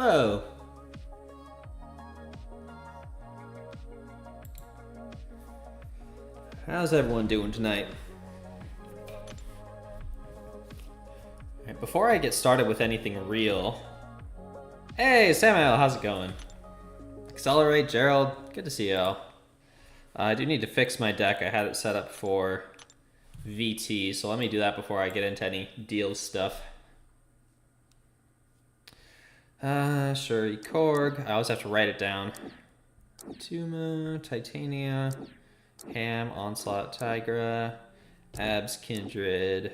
Hello. How's everyone doing tonight? All right, before I get started with anything real... Hey, Samuel, how's it going? Accelerate, Gerald, good to see y'all. I do need to fix my deck. I had it set up for VT, so let me do that before I get into any deals stuff. Sure, Korg. I always have to write it down. Tuma, Titania, Ham, Onslaught, Tigra, Abs, Kindred,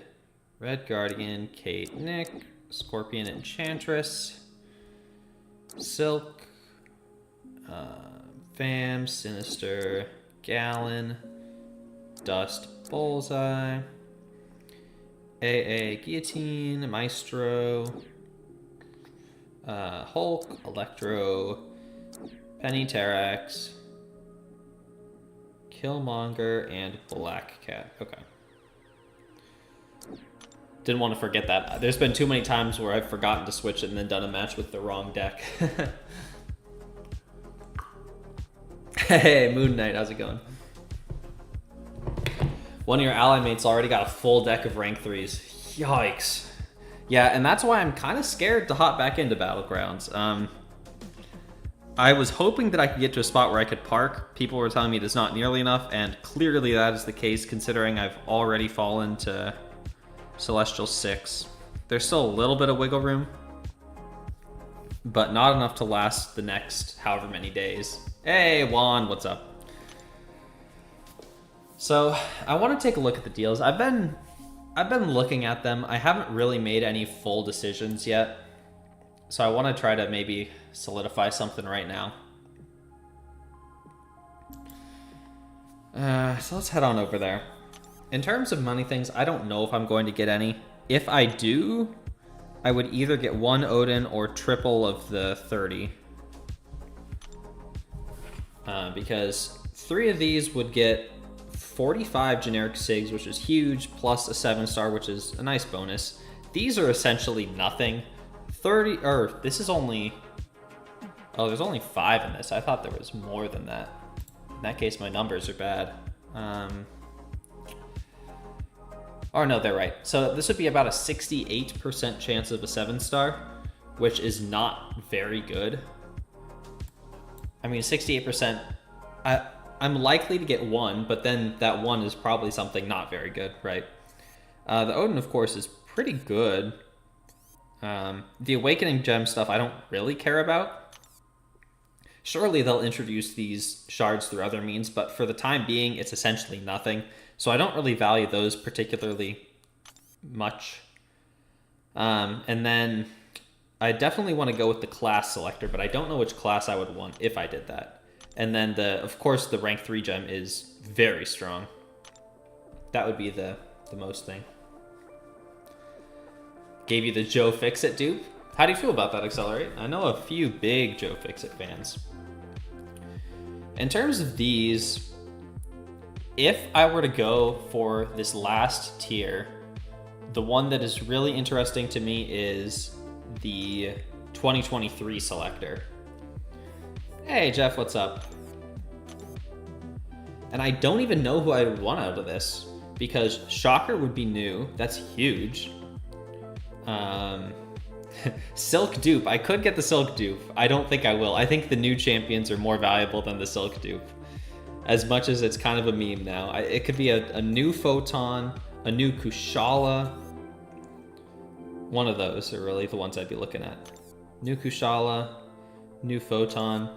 Red Guardian, Kate, Nick, Scorpion, Enchantress, Silk, Fam, Sinister, Gallon, Dust, Bullseye, AA, Guillotine, Maestro, Hulk, Electro, Penny Terax, Killmonger, and Black Cat. Okay. Didn't want to forget that. There's been too many times where I've forgotten to switch it and then done a match with the wrong deck. Hey, Moon Knight, how's it going? One of your ally mates already got a full deck of rank 3s. Yikes. Yeah, and that's why I'm kind of scared to hop back into Battlegrounds. I was hoping that I could get to a spot where I could park. People were telling me it's not nearly enough, and clearly that is the case considering I've already fallen to Celestial 6. There's still a little bit of wiggle room, but not enough to last the next however many days. Hey, Juan, what's up? So I want to take a look at the deals. I've been looking at them. I haven't really made any full decisions yet. So I want to try to maybe solidify something right now. So let's head on over there. In terms of money things, I don't know if I'm going to get any. If I do, I would either get one Odin or triple of the 30. Because 3 of these would get 45 generic SIGs, which is huge, plus a 7-star, which is a nice bonus. These are essentially nothing. 30, or this is only, oh, there's only 5 in this. I thought there was more than that. In that case, my numbers are bad. Or no, they're right. So this would be about a 68% chance of a 7-star, which is not very good. I mean, 68%, I'm likely to get 1, but then that 1 is probably something not very good, right? The Odin, of course, is pretty good. The Awakening Gem stuff I don't really care about. Surely they'll introduce these shards through other means, but for the time being, it's essentially nothing. So I don't really value those particularly much. And then I definitely want to go with the class selector, but I don't know which class I would want if I did that. And then, of course, the rank 3 gem is very strong. That would be the most thing. Gave you the Joe Fixit dupe. How do you feel about that, Accelerate? I know a few big Joe Fixit fans. In terms of these, if I were to go for this last tier, the one that is really interesting to me is the 2023 selector. Hey, Jeff, what's up? And I don't even know who I would want out of this, because Shocker would be new. That's huge. Silk dupe. I could get the Silk dupe. I don't think I will. I think the new champions are more valuable than the Silk dupe. As much as it's kind of a meme now. It could be a new Photon, a new Kushala. One of those are really the ones I'd be looking at. New Kushala, new Photon,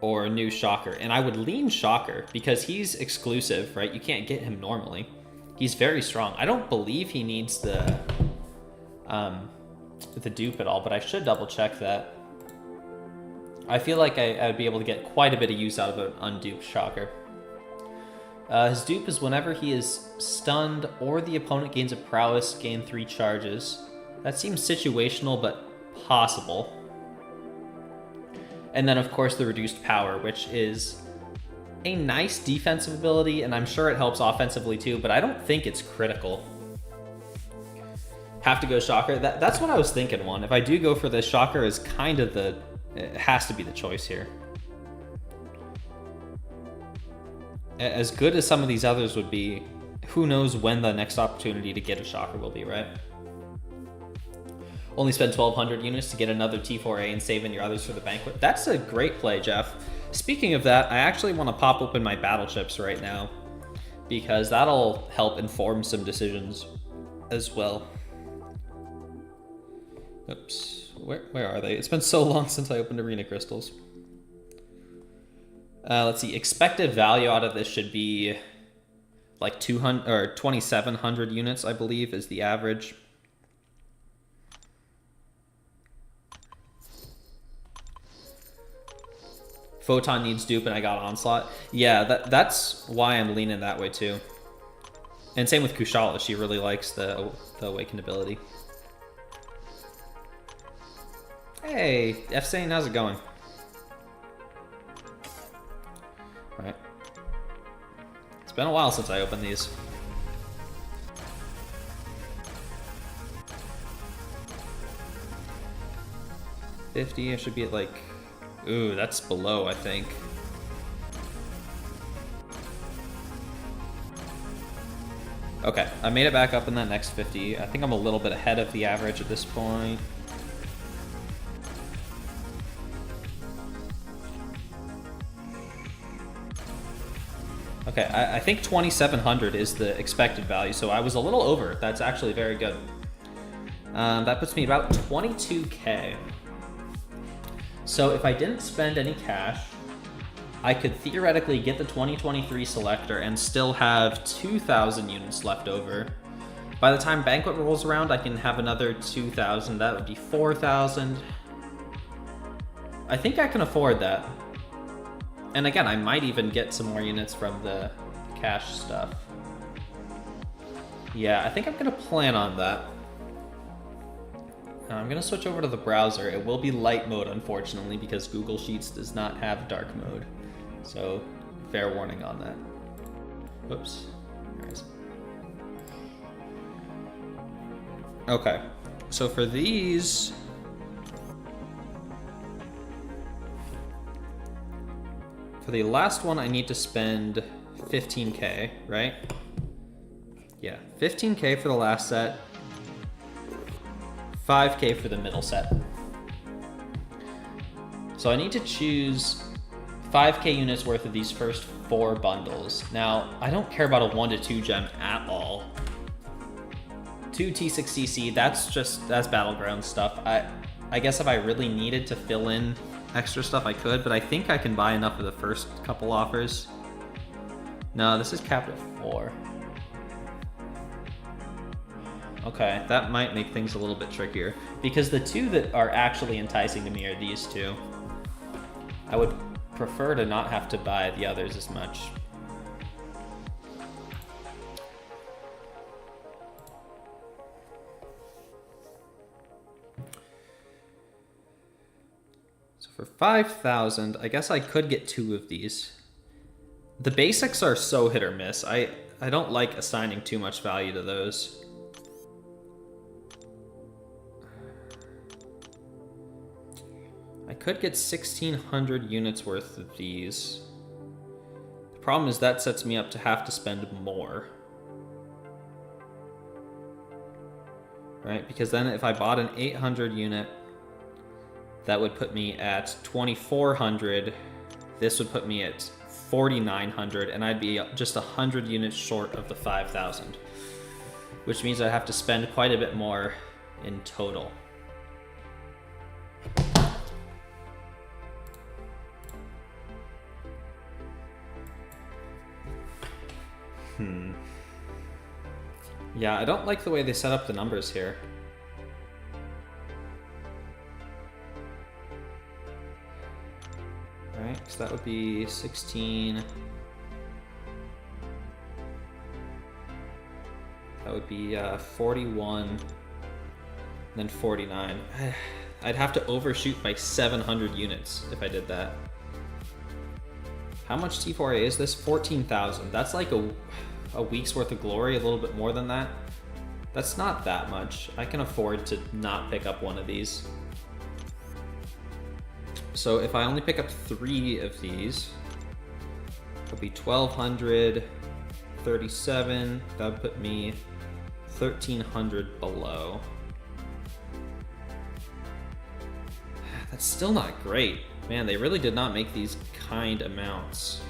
or a new Shocker. And I would lean Shocker because he's exclusive, right? You can't get him normally. He's very strong. I don't believe he needs the dupe at all, but I should double check that. I feel like I'd be able to get quite a bit of use out of an unduped Shocker. His dupe is whenever he is stunned or the opponent gains a prowess, gain 3 charges. That seems situational, but possible. And then, of course, the reduced power, which is a nice defensive ability, and I'm sure it helps offensively too, but I don't think it's critical. Have to go Shocker. That's what I was thinking. One, if I do go for this, Shocker is kind of it has to be the choice here. As good as some of these others would be, who knows when the next opportunity to get a Shocker will be, right? Only spend 1,200 units to get another T4A and save in your others for the banquet. That's a great play, Jeff. Speaking of that, I actually want to pop open my battle chips right now because that'll help inform some decisions as well. Oops, where are they? It's been so long since I opened Arena Crystals. Let's see, expected value out of this should be like 200 or 2,700 units, I believe, is the average. Photon needs dupe and I got Onslaught. Yeah, that's why I'm leaning that way too. And same with Kushala, she really likes the Awakened ability. Hey, F-Sane, how's it going? Alright. It's been a while since I opened these. $50, I should be at like... Ooh, that's below, I think. Okay, I made it back up in that next 50. I think I'm a little bit ahead of the average at this point. Okay, I think 2,700 is the expected value, so I was a little over. That's actually very good. That puts me about 22K. So if I didn't spend any cash, I could theoretically get the 2023 selector and still have 2,000 units left over. By the time Banquet rolls around, I can have another 2,000. That would be 4,000. I think I can afford that. And again, I might even get some more units from the cash stuff. Yeah, I think I'm gonna plan on that. I'm gonna switch over to the browser. It will be light mode, unfortunately, because Google Sheets does not have dark mode. So, fair warning on that. Whoops. There okay, so for these... For the last one, I need to spend 15K, right? Yeah, 15K for the last set. 5K for the middle set. So I need to choose 5K units worth of these first 4 bundles. Now, I don't care about a 1 to 2 gem at all. 2 T6CC, that's Battlegrounds stuff. I guess if I really needed to fill in extra stuff, I could, but I think I can buy enough of the first couple offers. No, this is capped at 4. Okay, that might make things a little bit trickier, because the 2 that are actually enticing to me are these 2. I would prefer to not have to buy the others as much. So for 5,000, I guess I could get 2 of these. The basics are so hit or miss. I don't like assigning too much value to those. I could get 1,600 units worth of these. The problem is that sets me up to have to spend more. Right? Because then if I bought an 800 unit, that would put me at 2,400. This would put me at 4,900, and I'd be just 100 units short of the 5,000. Which means I have to spend quite a bit more in total. Yeah, I don't like the way they set up the numbers here. Alright, so that would be 16. That would be 41, then 49. I'd have to overshoot by 700 units if I did that. How much T4A is this? 14,000. That's like a week's worth of glory, a little bit more than that. That's not that much. I can afford to not pick up one of these. So if I only pick up 3 of these, it'll be 1,237. That would put me 1,300 below. That's still not great. Man, they really did not make these kind amounts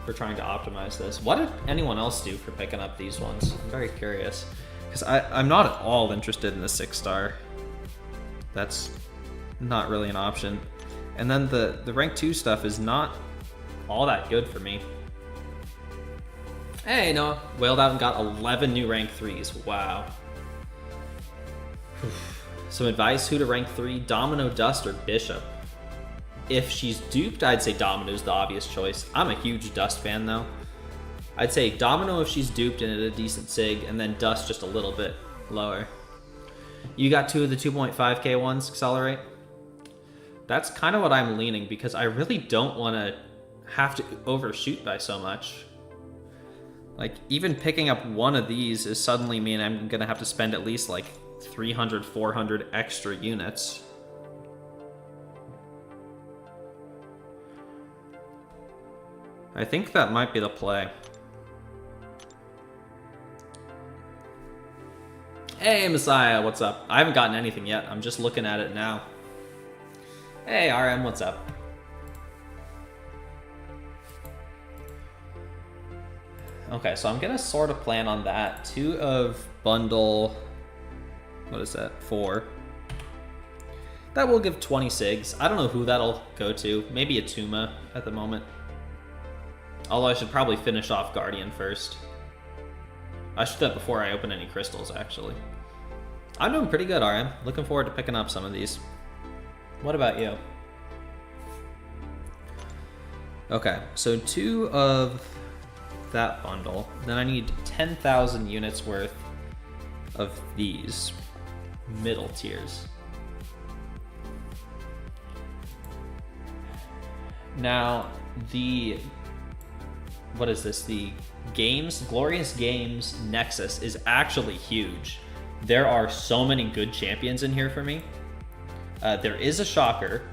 for trying to optimize this. What did anyone else do for picking up these ones? I'm very curious. Because I'm not at all interested in the 6-star. That's not really an option. And then the rank 2 stuff is not all that good for me. Hey, Noah. Wailed out and got 11 new rank 3s. Wow. Some advice, who to rank 3, Domino, Dust, or Bishop? If she's duped, I'd say Domino's the obvious choice. I'm a huge Dust fan though. I'd say Domino if she's duped and at a decent sig, and then Dust just a little bit lower. You got 2 of the 2.5k ones, Accelerate? That's kind of what I'm leaning, because I really don't want to have to overshoot by so much. Like, even picking up one of these is suddenly mean I'm going to have to spend at least like 300, 400 extra units. I think that might be the play. Hey, Messiah, what's up? I haven't gotten anything yet. I'm just looking at it now. Hey, RM, what's up? Okay, so I'm gonna sort of plan on that. 2 of bundle, what is that, 4. That will give 20 sigs. I don't know who that'll go to. Maybe a Tuma at the moment. Although I should probably finish off Guardian first. I should do that before I open any crystals, actually. I'm doing pretty good, RM. Looking forward to picking up some of these. What about you? Okay, so 2 of that bundle. Then I need 10,000 units worth of these middle tiers. Now, what is this? The Glorious Games Nexus is actually huge. There are so many good champions in here for me. There is a Shocker,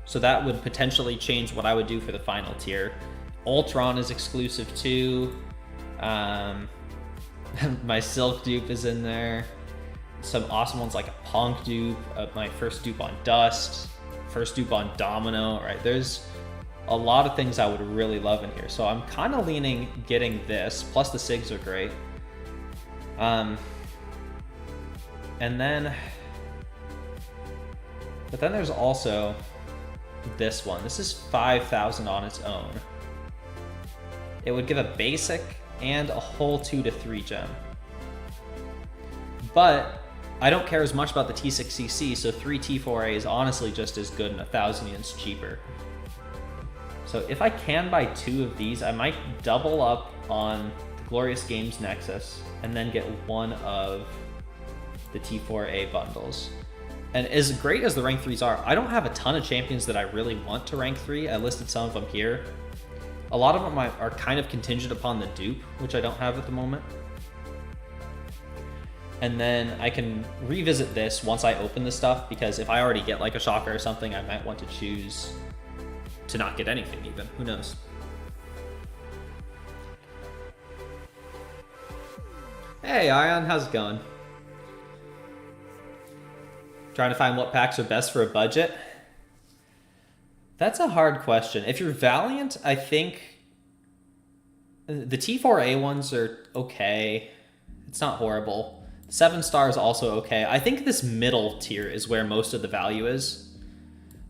so that would potentially change what I would do for the final tier. Ultron is exclusive too. My Silk dupe is in there. Some awesome ones like a Punk dupe, my first dupe on Dust, first dupe on Domino, right? There's a lot of things I would really love in here. So I'm kind of leaning getting this, plus the SIGs are great. And then, but then there's also this one. This is 5,000 on its own. It would give a basic and a whole 2 to 3 gem. But I don't care as much about the T6CC, so 3 T4A is honestly just as good and 1,000 units cheaper. So if I can buy 2 of these, I might double up on the Glorious Games Nexus and then get 1 of the T4A bundles. And as great as the rank 3s are, I don't have a ton of champions that I really want to rank 3. I listed some of them here. A lot of them are kind of contingent upon the dupe, which I don't have at the moment. And then I can revisit this once I open the stuff, because if I already get like a Shocker or something, I might want to choose to not get anything even. Who knows? Hey, Ion, how's it going? Trying to find what packs are best for a budget? That's a hard question. If you're Valiant, I think the T4A ones are okay. It's not horrible. 7-star is also okay. I think this middle tier is where most of the value is.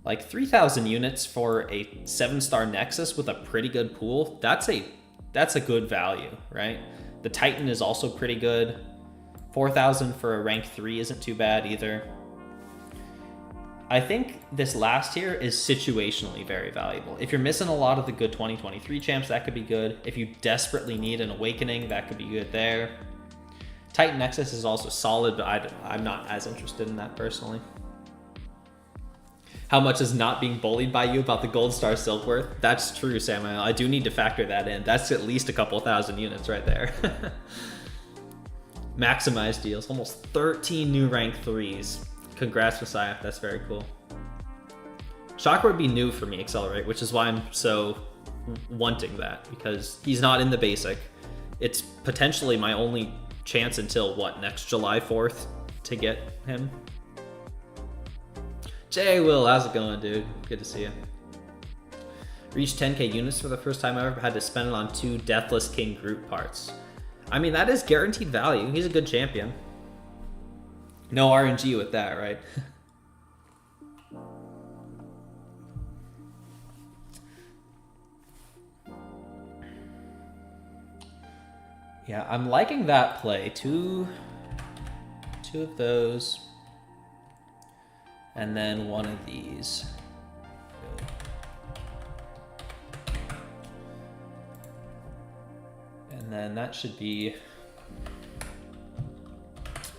Like 3,000 units for a 7-star Nexus with a pretty good pool, that's a good value, right? The Titan is also pretty good. 4,000 for a rank 3 isn't too bad either. I think this last tier is situationally very valuable. If you're missing a lot of the good 2023 champs, that could be good. If you desperately need an awakening, that could be good there. Titan Nexus is also solid, but I'm not as interested in that personally. How much is not being bullied by you about the Gold Star Silk worth? That's true, Samuel. I do need to factor that in. That's at least a couple thousand units right there. Maximize deals. Almost 13 new rank 3s. Congrats, Messiah. That's very cool. Shocker would be new for me, Accelerate, which is why I'm so wanting that, because he's not in the basic. It's potentially my only chance until, what, next July 4th to get him? Jay Will, how's it going, dude? Good to see you. Reached 10k units for the first time ever, had to spend it on 2 Deathless King group parts. I mean, that is guaranteed value. He's a good champion. No RNG with that, right? Yeah, I'm liking that play. Two of those. And then one of these. And then that should be,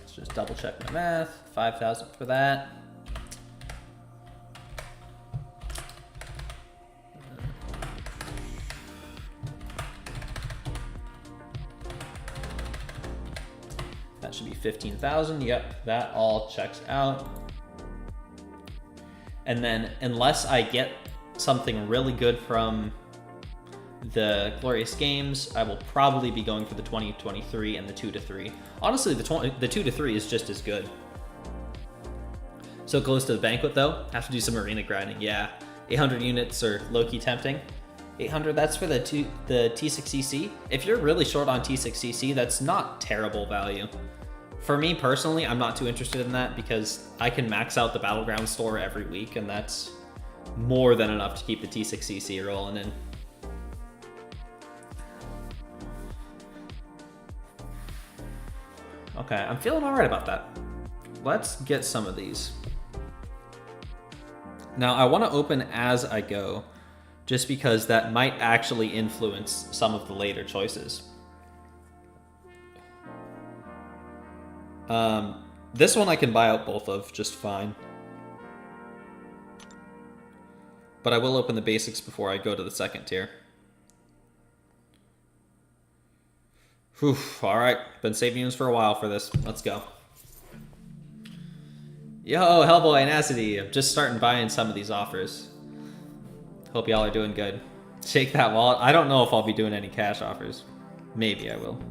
let's just double check my math. 5,000 for that. That should be 15,000. Yep, that all checks out. And then unless I get something really good from the Glorious Games, I will probably be going for the 20-23 and the 2-3. Honestly, the 2-3 is just as good. So close to the banquet though. Have to do some arena grinding. Yeah, 800 units are low-key tempting. 800, that's for the T6CC. If you're really short on T6CC, that's not terrible value. For me personally, I'm not too interested in that because I can max out the Battlegrounds store every week, and that's more than enough to keep the T6CC rolling in. Okay, I'm feeling all right about that. Let's get some of these. Now, I want to open as I go, just because that might actually influence some of the later choices. This one I can buy out both of just fine. But I will open the basics before I go to the second tier. Whew, alright. Been saving units for a while for this. Let's go. Yo, Hellboy and Acity. I'm just starting buying some of these offers. Hope y'all are doing good. Shake that wallet. I don't know if I'll be doing any cash offers. Maybe I will.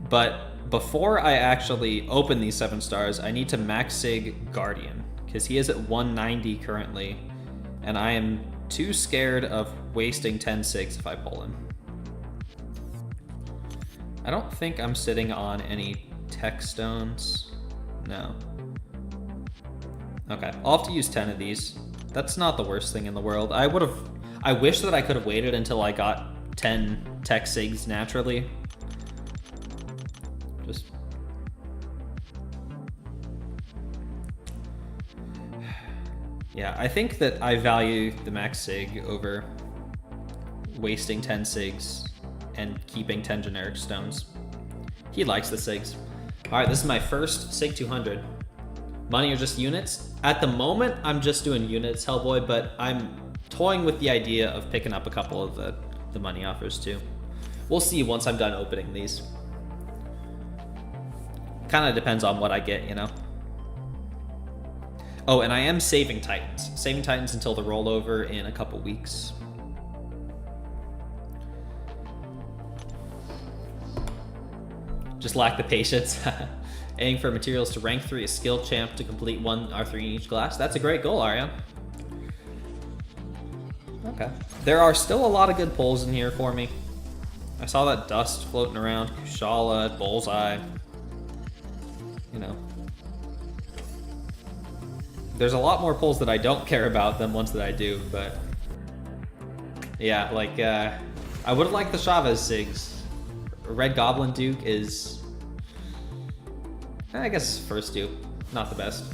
But before I actually open these 7 stars, I need to max sig Guardian, because he is at 190 currently, and I am too scared of wasting 10 sigs if I pull him. I don't think I'm sitting on any tech stones. No. Okay, I'll have to use 10 of these. That's not the worst thing in the world. I wish that I could have waited until I got 10 tech sigs naturally. Just... yeah, I think that I value the max sig over wasting 10 sigs and keeping 10 generic stones. He likes the sigs. All right, this is my first sig 200. Money or just units? At the moment, I'm just doing units, Hellboy, but I'm toying with the idea of picking up a couple of the money offers too. We'll see once I'm done opening these. Kind of depends on what I get, you know? Oh, and I am saving Titans. Saving Titans until the rollover in a couple weeks. Just lack the patience. Aiming for materials to rank 3, a skill champ to complete 1 R3 in each class. That's a great goal, Ariane. Okay. There are still a lot of good pulls in here for me. I saw that dust floating around. Kushala, Bullseye. You know. There's a lot more pulls that I don't care about than ones that I do, but... yeah, like, I would like the Chavez Sigs. Red Goblin Duke is... I guess first dupe, not the best.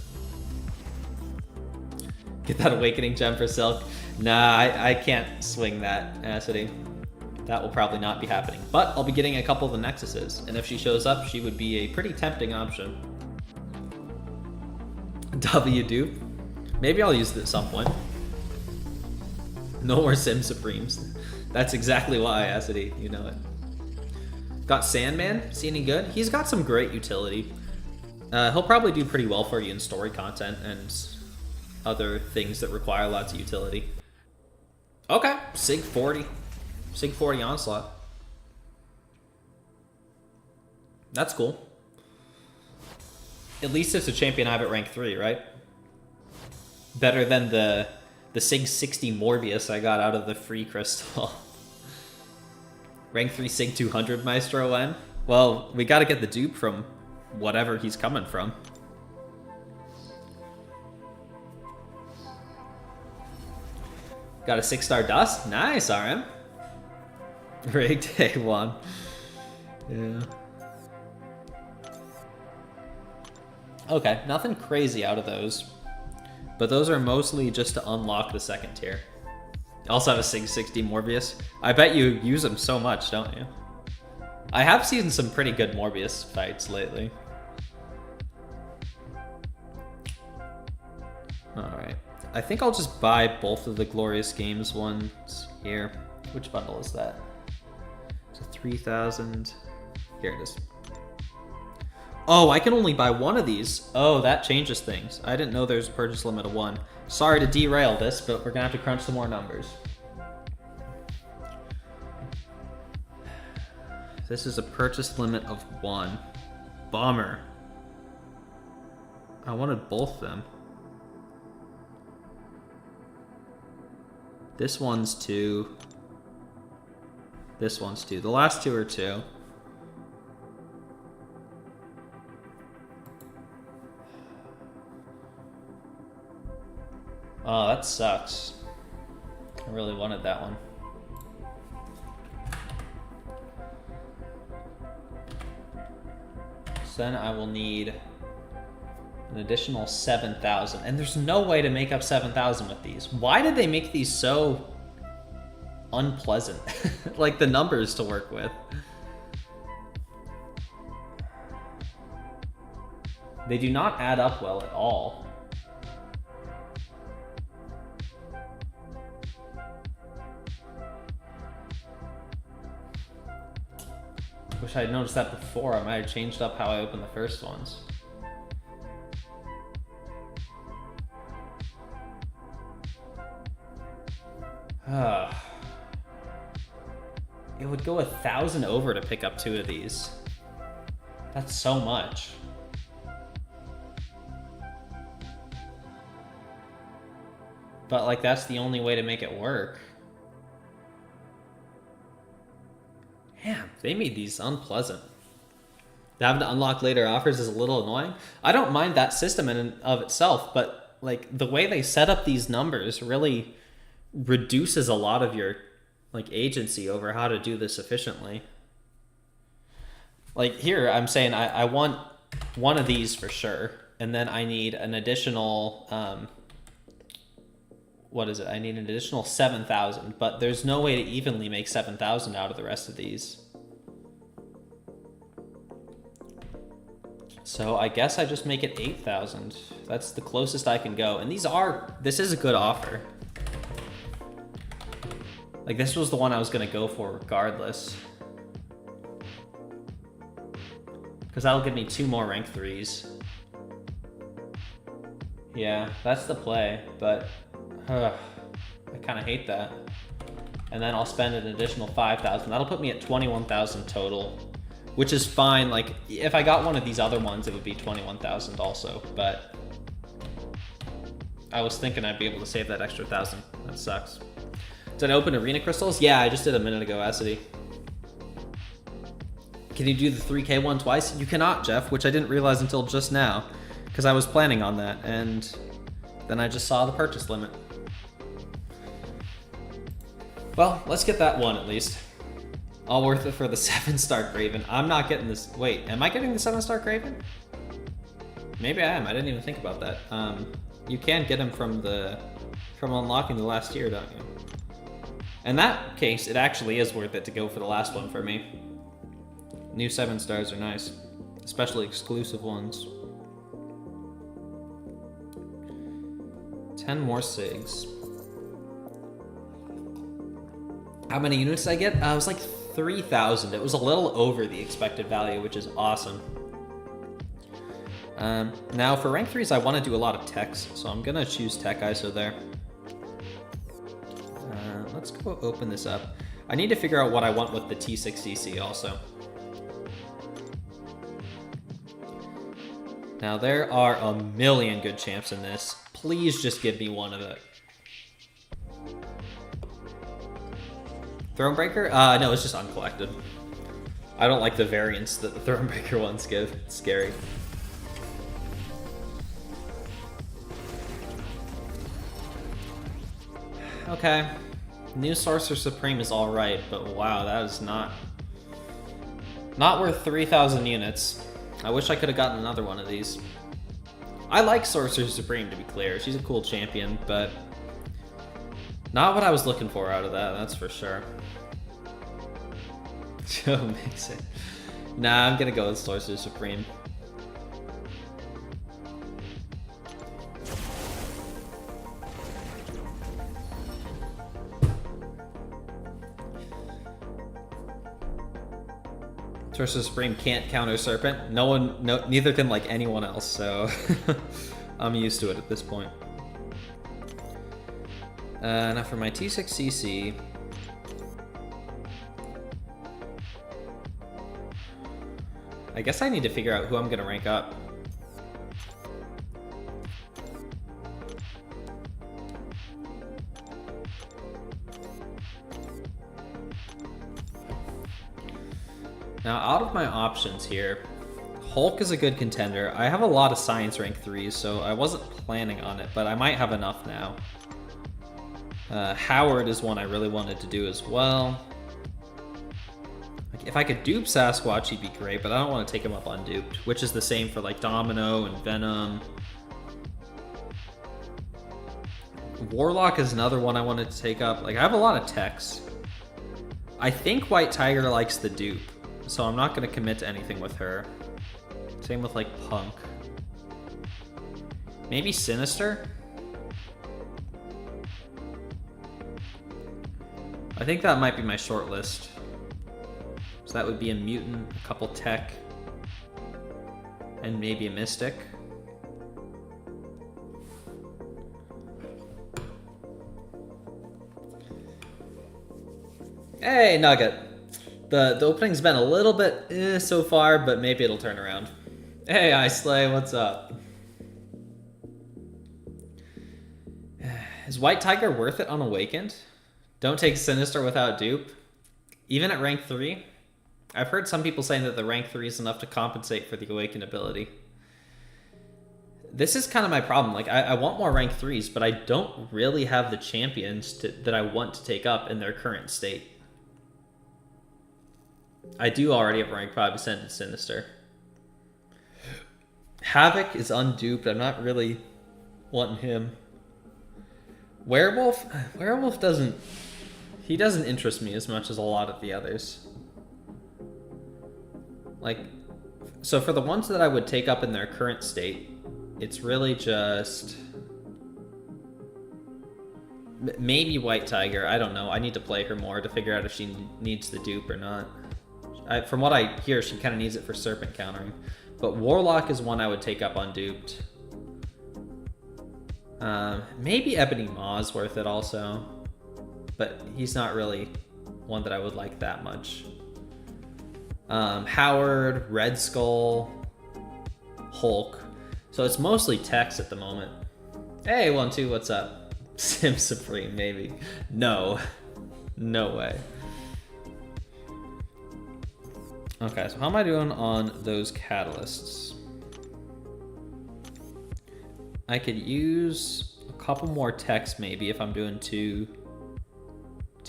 Get that Awakening Gem for Silk. Nah, I can't swing that, Acity. That will probably not be happening. But I'll be getting a couple of the Nexuses, and if she shows up, she would be a pretty tempting option. W dupe. Maybe I'll use it at some point. No more Sim Supremes. That's exactly why, Acity, you know it. Got Sandman. Is he any good? He's got some great utility. He'll probably do pretty well for you in story content and other things that require lots of utility. Okay, Sig 40. Sig 40 Onslaught. That's cool. At least it's a champion I have at rank 3, right? Better than the Sig 60 Morbius I got out of the free crystal. Rank 3 Sig 200 Maestro N? Well, we gotta get the dupe from whatever he's coming from. Got a 6-star Dust? Nice, RM. Rigged A1. Yeah. Okay, nothing crazy out of those. But those are mostly just to unlock the second tier. Also have a Sig 60 Morbius. I bet you use them so much, don't you? I have seen some pretty good Morbius fights lately. Alright. I think I'll just buy both of the Glorious Games ones here. Which bundle is that? It's a 3,000. Here it is. Oh, I can only buy one of these. Oh, that changes things. I didn't know there's a purchase limit of 1. Sorry to derail this, but we're gonna have to crunch some more numbers. This is a purchase limit of 1. Bummer. I wanted both of them. This one's 2. This one's 2. The last 2 are 2. Oh, that sucks. I really wanted that one. So then I will need an additional 7,000. And there's no way to make up 7,000 with these. Why did they make these so unpleasant? Like the numbers to work with. They do not add up well at all. Wish I had noticed that before. I might have changed up how I opened the first ones. It would go 1,000 over to pick up 2 of these. That's so much. But like that's the only way to make it work. Damn, they made these unpleasant. Having to unlock later offers is a little annoying. I don't mind that system in and of itself, but like the way they set up these numbers really reduces a lot of your like agency over how to do this efficiently. Like here, I'm saying I want one of these for sure, and then I need an additional what is it? I need an additional 7,000, but there's no way to evenly make 7,000 out of the rest of these. So I guess I just make it 8,000. That's the closest I can go. And this is a good offer. Like this was the one I was gonna go for regardless. Because that'll give me 2 more rank 3s. Yeah, that's the play, but I kind of hate that. And then I'll spend an additional 5,000. That'll put me at 21,000 total, which is fine. Like if I got one of these other ones, it would be 21,000 also, but I was thinking I'd be able to save that extra 1,000. That sucks. Did I open arena crystals? Yeah, I just did a minute ago, Acity. Can you do the 3K one twice? You cannot, Jeff, which I didn't realize until just now, because I was planning on that, and then I just saw the purchase limit. Well, let's get that one at least. All worth it for the 7-star Craven. I'm not getting this. Wait, am I getting the 7-star Craven? Maybe I am. I didn't even think about that. You can get him from unlocking the last tier, don't you? In that case, it actually is worth it to go for the last one for me. New 7 stars are nice, especially exclusive ones. 10 more SIGs. How many units did I get? It was like 3,000. It was a little over the expected value, which is awesome. Now for rank 3s, I want to do a lot of techs, so I'm gonna choose tech ISO there. Let's go open this up. I need to figure out what I want with the T6DC also. Now there are a million good champs in this. Please just give me one of it. Thronebreaker? No, it's just uncollected. I don't like the variants that the Thronebreaker ones give. It's scary. Okay. New Sorcerer Supreme is alright, but wow, that is not worth 3,000 units. I wish I could have gotten another one of these. I like Sorcerer Supreme, to be clear. She's a cool champion, but not what I was looking for out of that, that's for sure. Joe makes it. Nah, I'm gonna go with Sorcerer Supreme. Sorcerer Supreme can't counter Serpent. Neither can like anyone else, so I'm used to it at this point. Now for my T6CC. I guess I need to figure out who I'm gonna rank up. Now, out of my options here, Hulk is a good contender. I have a lot of Science rank 3s, so I wasn't planning on it, but I might have enough now. Howard is one I really wanted to do as well. Like, if I could dupe Sasquatch, he'd be great, but I don't want to take him up unduped, which is the same for like Domino and Venom. Warlock is another one I wanted to take up. Like, I have a lot of techs. I think White Tiger likes the dupe, so I'm not going to commit to anything with her. Same with like Punk. Maybe Sinister? I think that might be my short list. So that would be a Mutant, a couple Tech, and maybe a Mystic. Hey, Nugget. The opening's been a little bit so far, but maybe it'll turn around. Hey, Islay, what's up? Is White Tiger worth it on Awakened? Don't take Sinister without dupe. Even at rank 3? I've heard some people saying that the rank 3 is enough to compensate for the Awakened ability. This is kind of my problem. Like, I want more rank 3s, but I don't really have the champions that I want to take up in their current state. I do already have rank 5 Ascended Sinister. Havoc is unduped. I'm not really wanting him. Werewolf doesn't interest me as much as a lot of the others. Like, so for the ones that I would take up in their current state, it's really just maybe White Tiger. I don't know. I need to play her more to figure out if she needs the dupe or not. From what I hear, she kind of needs it for Serpent countering. But Warlock is one I would take up unduped. Maybe Ebony Maw's worth it also. But he's not really one that I would like that much. Howard, Red Skull, Hulk. So it's mostly techs at the moment. Hey, 1-2, what's up? Sim Supreme, maybe. No. No way. Okay, so how am I doing on those catalysts? I could use a couple more techs maybe if I'm doing two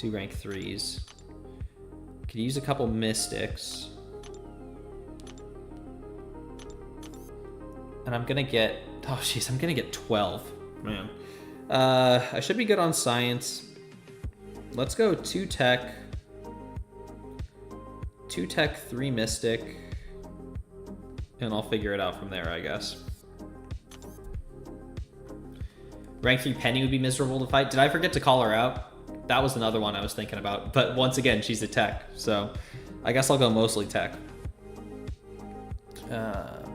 rank 3s. Could use a couple mystics. And I'm gonna get, oh jeez, I'm gonna get 12, man. I should be good on science. Let's go 2 tech, 3 mystic, and I'll figure it out from there, I guess. Rank 3 Penny would be miserable to fight. Did I forget to call her out? That was another one I was thinking about. But once again, she's a tech. So I guess I'll go mostly tech.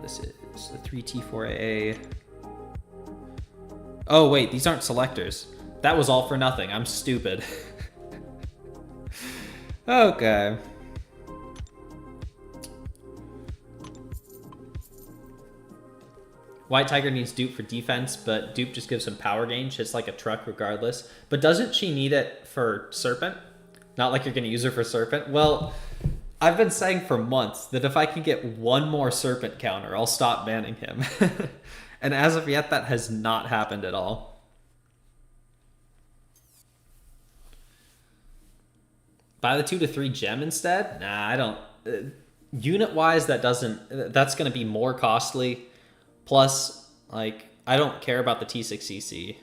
This is the 3T4A. Oh, wait, these aren't selectors. That was all for nothing. I'm stupid. Okay. White Tiger needs dupe for defense, but dupe just gives him power gain. Hits like a truck regardless. But doesn't she need it for Serpent? Not like you're going to use her for Serpent? Well, I've been saying for months that if I can get one more Serpent counter, I'll stop banning him. And as of yet, that has not happened at all. Buy the 2 to 3 gem instead? Nah, I don't. Unit-wise, that's going to be more costly. Plus, like, I don't care about the T6CC.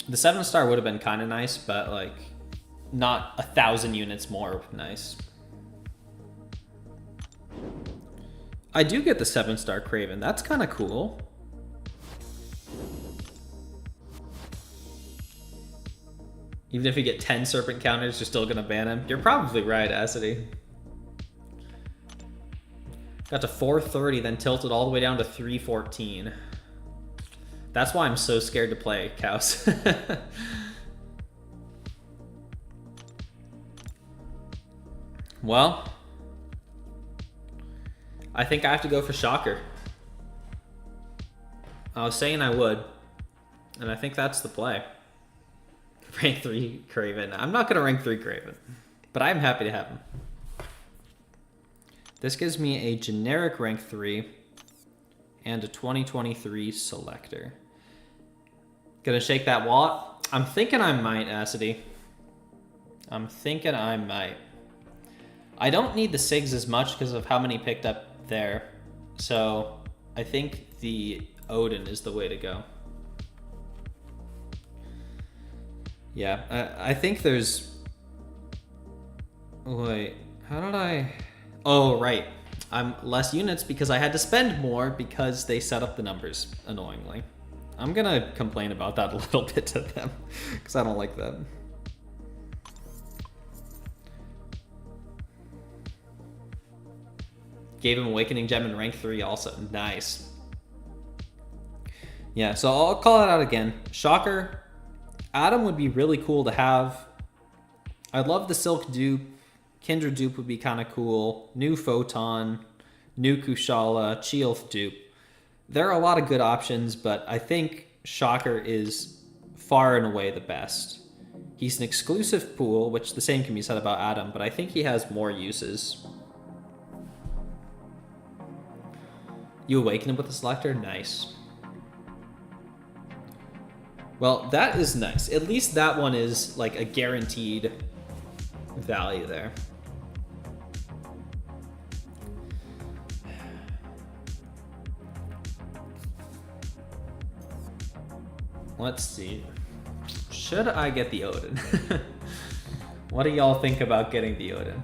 The 7-star would have been kind of nice, but, like, not 1,000 units more nice. I do get the 7-star Kraven. That's kind of cool. Even if you get 10 Serpent counters, you're still going to ban him. You're probably right, Acity. Got to 430, then tilted all the way down to 314. That's why I'm so scared to play Cows. Well, I think I have to go for Shocker. I was saying I would, and I think that's the play. Rank 3 Kraven. I'm not going to rank 3 Kraven, but I'm happy to have him. This gives me a generic rank 3 and a 2023 selector. Gonna shake that wallet? I'm thinking I might, Acity. I'm thinking I might. I don't need the SIGs as much because of how many picked up there. So I think the Odin is the way to go. Yeah, I think there's... Wait, how did I... Oh, right. I'm less units because I had to spend more because they set up the numbers, annoyingly. I'm gonna complain about that a little bit to them because I don't like that. Gave him Awakening Gem in rank 3 also. Nice. Yeah, so I'll call it out again. Shocker. Adam would be really cool to have. I'd love the Silk dupe. Kindred dupe would be kind of cool. New Photon. New Kushala. Chielth dupe. There are a lot of good options, but I think Shocker is far and away the best. He's an exclusive pool, which the same can be said about Adam, but I think he has more uses. You awaken him with a selector? Nice. Well, that is nice. At least that one is like a guaranteed value there. Let's see. Should I get the Odin? What do y'all think about getting the Odin?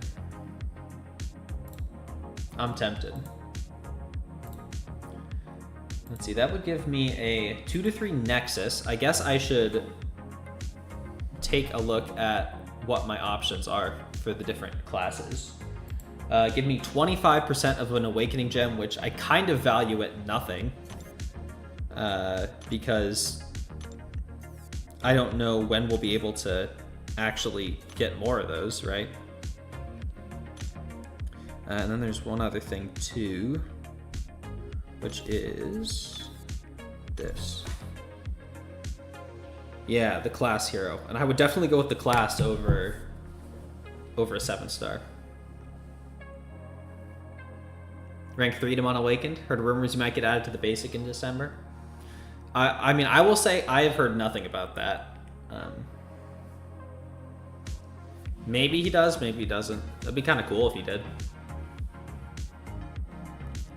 I'm tempted. Let's see, that would give me a 2 to 3 Nexus. I guess I should take a look at what my options are for the different classes. Give me 25% of an Awakening Gem, which I kind of value at nothing. Because I don't know when we'll be able to actually get more of those, right? And then there's one other thing too, which is this. Yeah, the class hero. And I would definitely go with the class over a 7-star. Rank 3 to Unawakened. Heard rumors you might get added to the basic in December. I mean, I will say I have heard nothing about that. Maybe he does, maybe he doesn't. That'd be kind of cool if he did.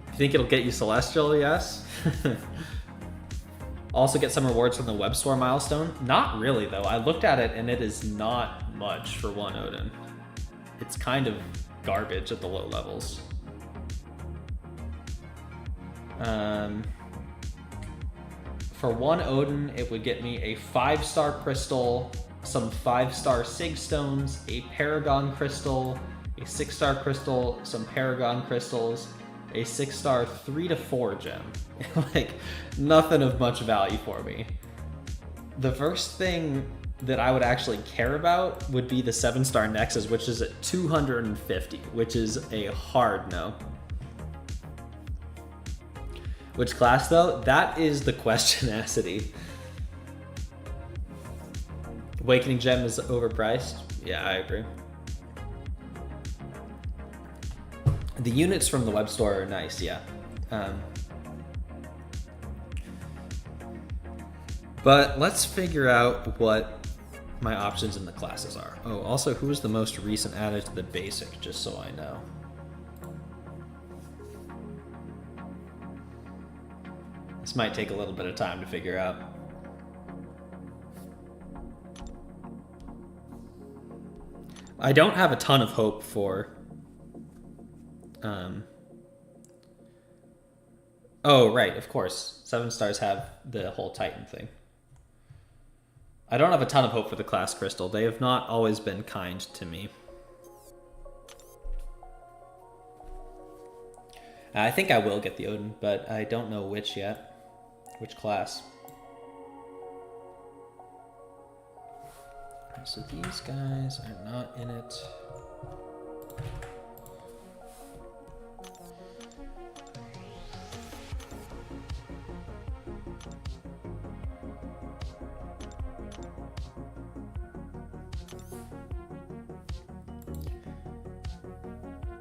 You think it'll get you Celestial? Yes. Also get some rewards from the web store milestone. Not really though. I looked at it and it is not much for one Odin. It's kind of garbage at the low levels. For 1 Odin, it would get me a 5-star crystal, some 5-star Sig stones, a Paragon crystal, a 6-star crystal, some Paragon crystals, a 6-star 3 to 4 gem. Like, nothing of much value for me. The first thing that I would actually care about would be the 7-star Nexus, which is at 250, which is a hard no. Which class though? That is the questionacity. Awakening Gem is overpriced? Yeah, I agree. The units from the web store are nice, yeah. But let's figure out what my options in the classes are. Oh, also, who was the most recent added to the basic, just so I know. This might take a little bit of time to figure out. I don't have a ton of hope for... Oh, right, of course. 7 stars have the whole Titan thing. I don't have a ton of hope for the class crystal. They have not always been kind to me. I think I will get the Odin, but I don't know which yet. Which class? So these guys are not in it.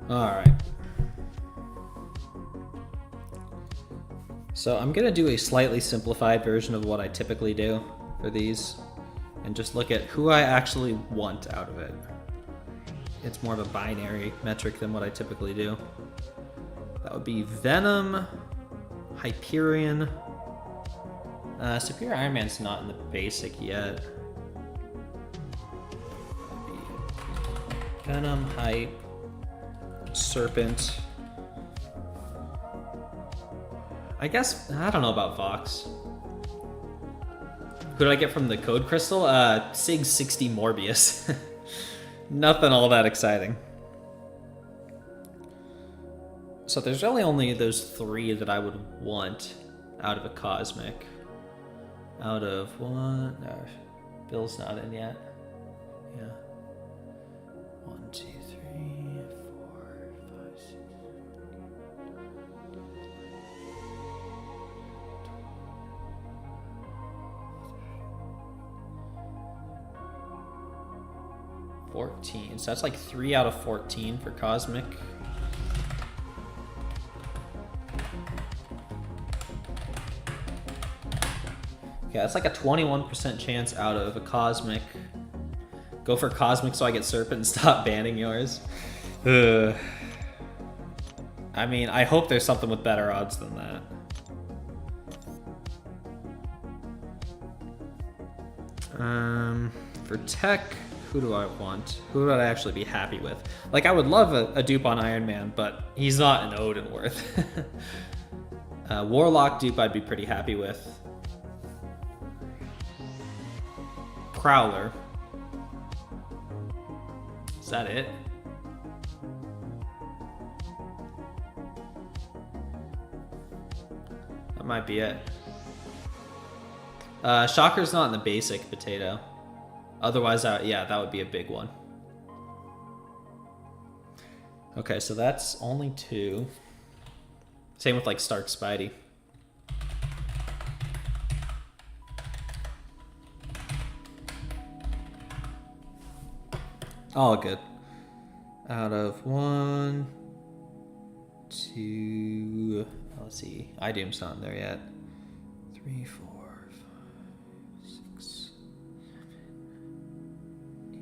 All right. So I'm gonna do a slightly simplified version of what I typically do for these and just look at who I actually want out of it. It's more of a binary metric than what I typically do. That would be Venom, Hyperion. Superior Iron Man's not in the basic yet. Venom, Hype, Serpent. I guess, I don't know about Vox. Who did I get from the code crystal? Sig 60 Morbius. Nothing all that exciting. So there's really only those 3 that I would want out of a cosmic. Out of one, no, Bill's not in yet. Yeah. 1, 2, 3, 4, 5, 6. So that's like 3 out of 14 for Cosmic. Okay, that's like a 21% chance out of a Cosmic. Go for Cosmic so I get Serpent and stop banning yours. Ugh. I mean, I hope there's something with better odds than that. For tech, who do I want? Who would I actually be happy with? Like, I would love a dupe on Iron Man, but he's not an Odin worth. Warlock dupe I'd be pretty happy with. Prowler. Is that it? That might be it. Shocker's not in the basic potato. Otherwise, yeah, that would be a big one. Okay, so that's only 2. Same with like Stark Spidey. All good. Out of 1, 2, let's see. iDoom's not in there yet. 3, 4, 5, 6, 7, 8, 9.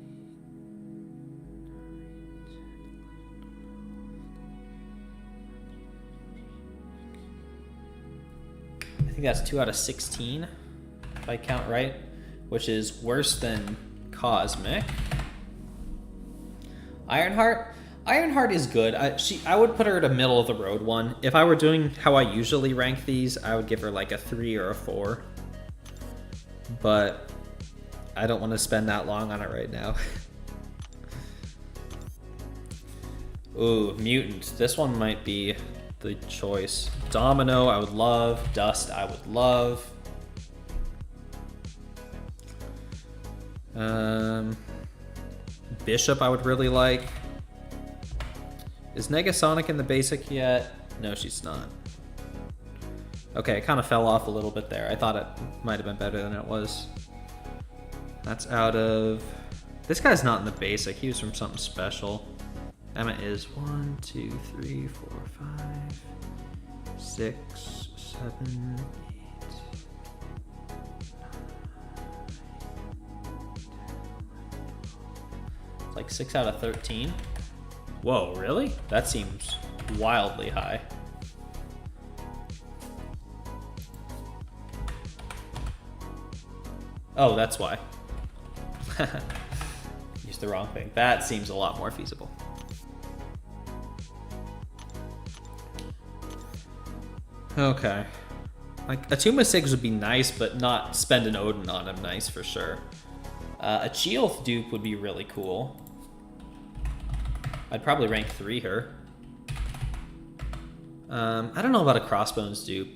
I think that's 2 out of 16, if I count right, which is worse than Cosmic. Ironheart, Ironheart is good. I would put her at a middle of the road one. If I were doing how I usually rank these, I would give her like a 3 or a 4. But I don't want to spend that long on it right now. Ooh, Mutant. This one might be the choice. Domino, I would love. Dust, I would love. Bishop, I would really like. Is Negasonic in the basic yet? No, she's not. Okay, it kind of fell off a little bit there. I thought it might have been better than it was. That's out of... This guy's not in the basic. He was from something special. Emma is 1, 2, 3, 4, 5, 6, 7, 8, 9. It's like 6 out of 13. Whoa, really? That seems wildly high. Oh, that's why. Used the wrong thing. That seems a lot more feasible. Okay. Like, a Tomb of Sigs would be nice, but not spend an Odin on him nice for sure. A Cheoth dupe would be really cool. I'd probably rank 3 her. I don't know about a Crossbones dupe.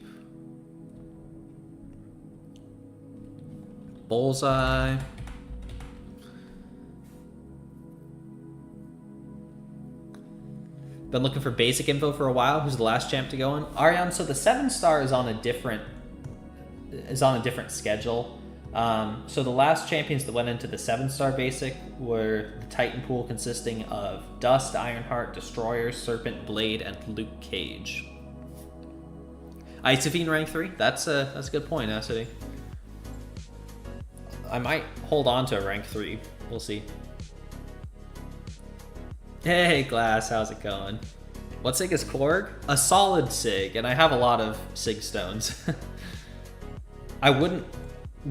Bullseye. Been looking for basic info for a while. Who's the last champ to go in? Ariane, so the 7-star is on a different schedule. So the last champions that went into the 7-star basic were the Titan pool consisting of Dust, Ironheart, Destroyer, Serpent, Blade, and Luke Cage. Isophine rank 3? That's a good point, Acity. I might hold on to a rank 3. We'll see. Hey, Glass, how's it going? What Sig is Korg? A solid Sig, and I have a lot of Sig stones. I wouldn't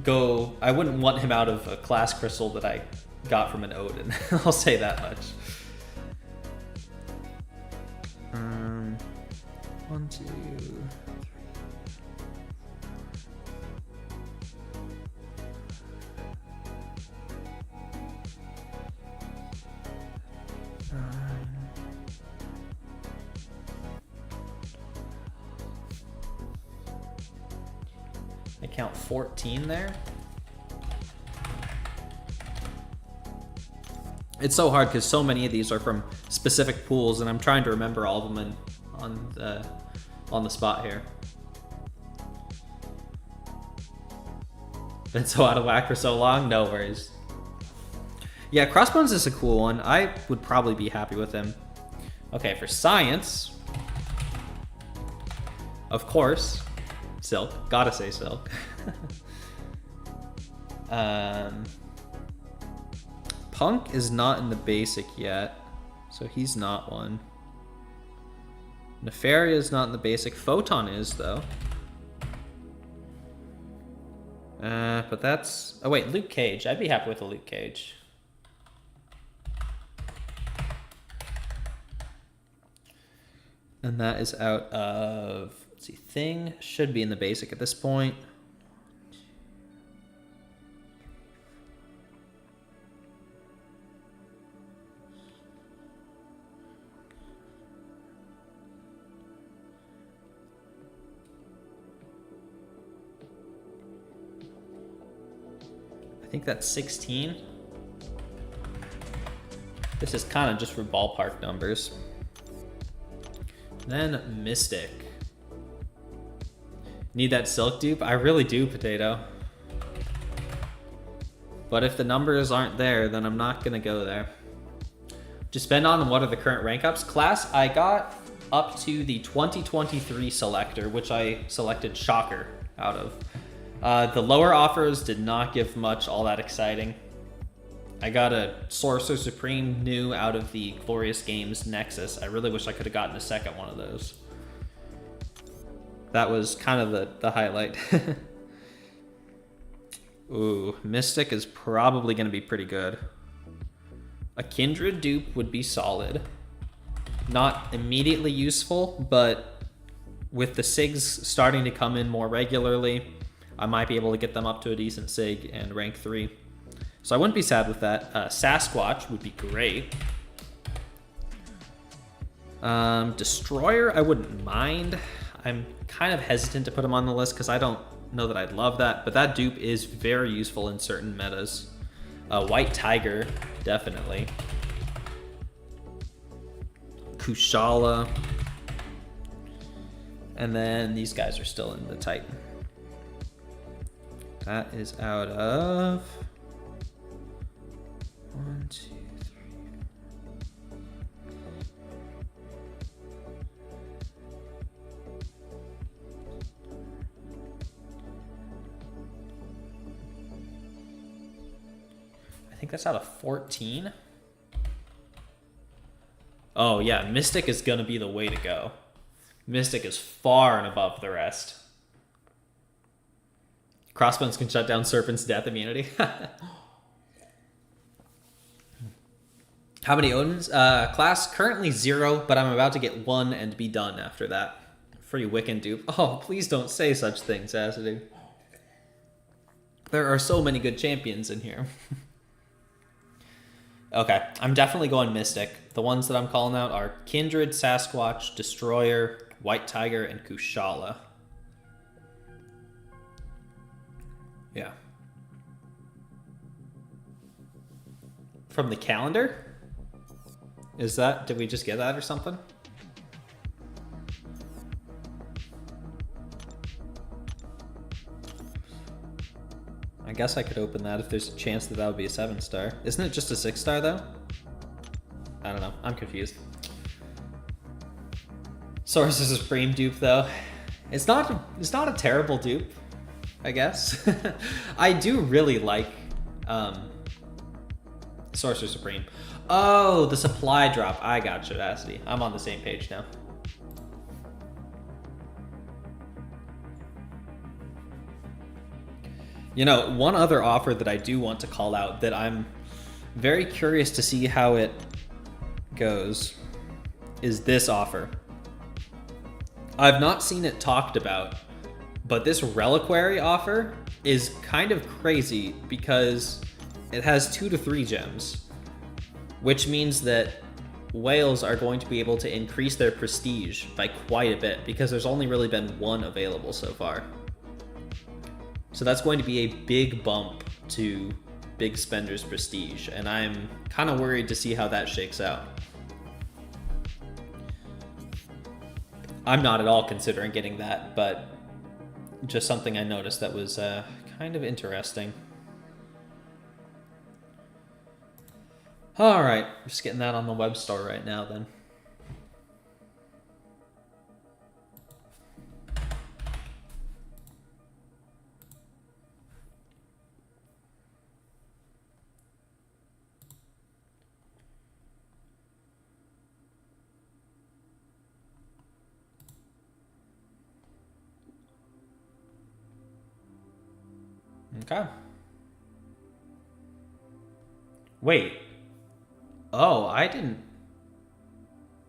want him out of a class crystal that I got from an Odin. I'll say that much. 1, 2, 3. I count 14 there. It's so hard because so many of these are from specific pools, and I'm trying to remember all of them on the spot here. Been so out of whack for so long, no worries. Yeah, Crossbones is a cool one. I would probably be happy with him. Okay, for science, of course, Silk. Gotta say Silk. Punk is not in the basic yet, so he's not one. Nefaria is not in the basic. Photon is, though. But that's... Oh, wait, Luke Cage. I'd be happy with a Luke Cage. And that is out of... Let's see, Thing should be in the basic at this point. I think that's 16. This is kind of just for ballpark numbers. Then Mystic. Need that Silk dupe? I really do, Potato. But if the numbers aren't there, then I'm not gonna go there. Just spend on what are the current rank ups. Class, I got up to the 2023 selector, which I selected Shocker out of. The lower offers did not give much all that exciting. I got a Sorcerer Supreme new out of the Glorious Games Nexus. I really wish I could have gotten a second one of those. That was kind of the highlight. Ooh, Mystic is probably going to be pretty good. A Kindred dupe would be solid. Not immediately useful, but with the SIGs starting to come in more regularly, I might be able to get them up to a decent SIG and rank 3. So I wouldn't be sad with that. Sasquatch would be great. Destroyer, I wouldn't mind. I'm kind of hesitant to put him on the list because I don't know that I'd love that, but that dupe is very useful in certain metas. White Tiger, definitely. Kushala. And then these guys are still in the Titan. That is out of 1, 2, 3. I think that's out of 14. Oh yeah, Mystic is gonna be the way to go. Mystic is far and above the rest. Crossbones can shut down Serpent's death immunity. How many Odins? Class currently 0, but I'm about to get 1 and be done after that. Free Wiccan dupe. Oh, please don't say such things, Acidity. There are so many good champions in here. Okay, I'm definitely going Mystic. The ones that I'm calling out are Kindred, Sasquatch, Destroyer, White Tiger, and Kushala. Yeah. From the calendar? Is that, did we just get that or something? I guess I could open that if there's a chance that that would be a 7-star. Isn't it just a 6-star though? I don't know. I'm confused. Sorcerer's Supreme dupe though. It's not a terrible dupe, I guess. I do really like Sorcerer Supreme. Oh, the supply drop. I got you, Audacity. I'm on the same page now. You know, one other offer that I do want to call out that I'm very curious to see how it goes is this offer. I've not seen it talked about, but this reliquary offer is kind of crazy because it has 2 to 3 gems, which means that whales are going to be able to increase their prestige by quite a bit because there's only really been 1 available so far. So that's going to be a big bump to Big Spender's prestige, and I'm kind of worried to see how that shakes out. I'm not at all considering getting that, but just something I noticed that was kind of interesting. All right, just getting that on the web store right now then. Okay. Wait. Oh, I didn't...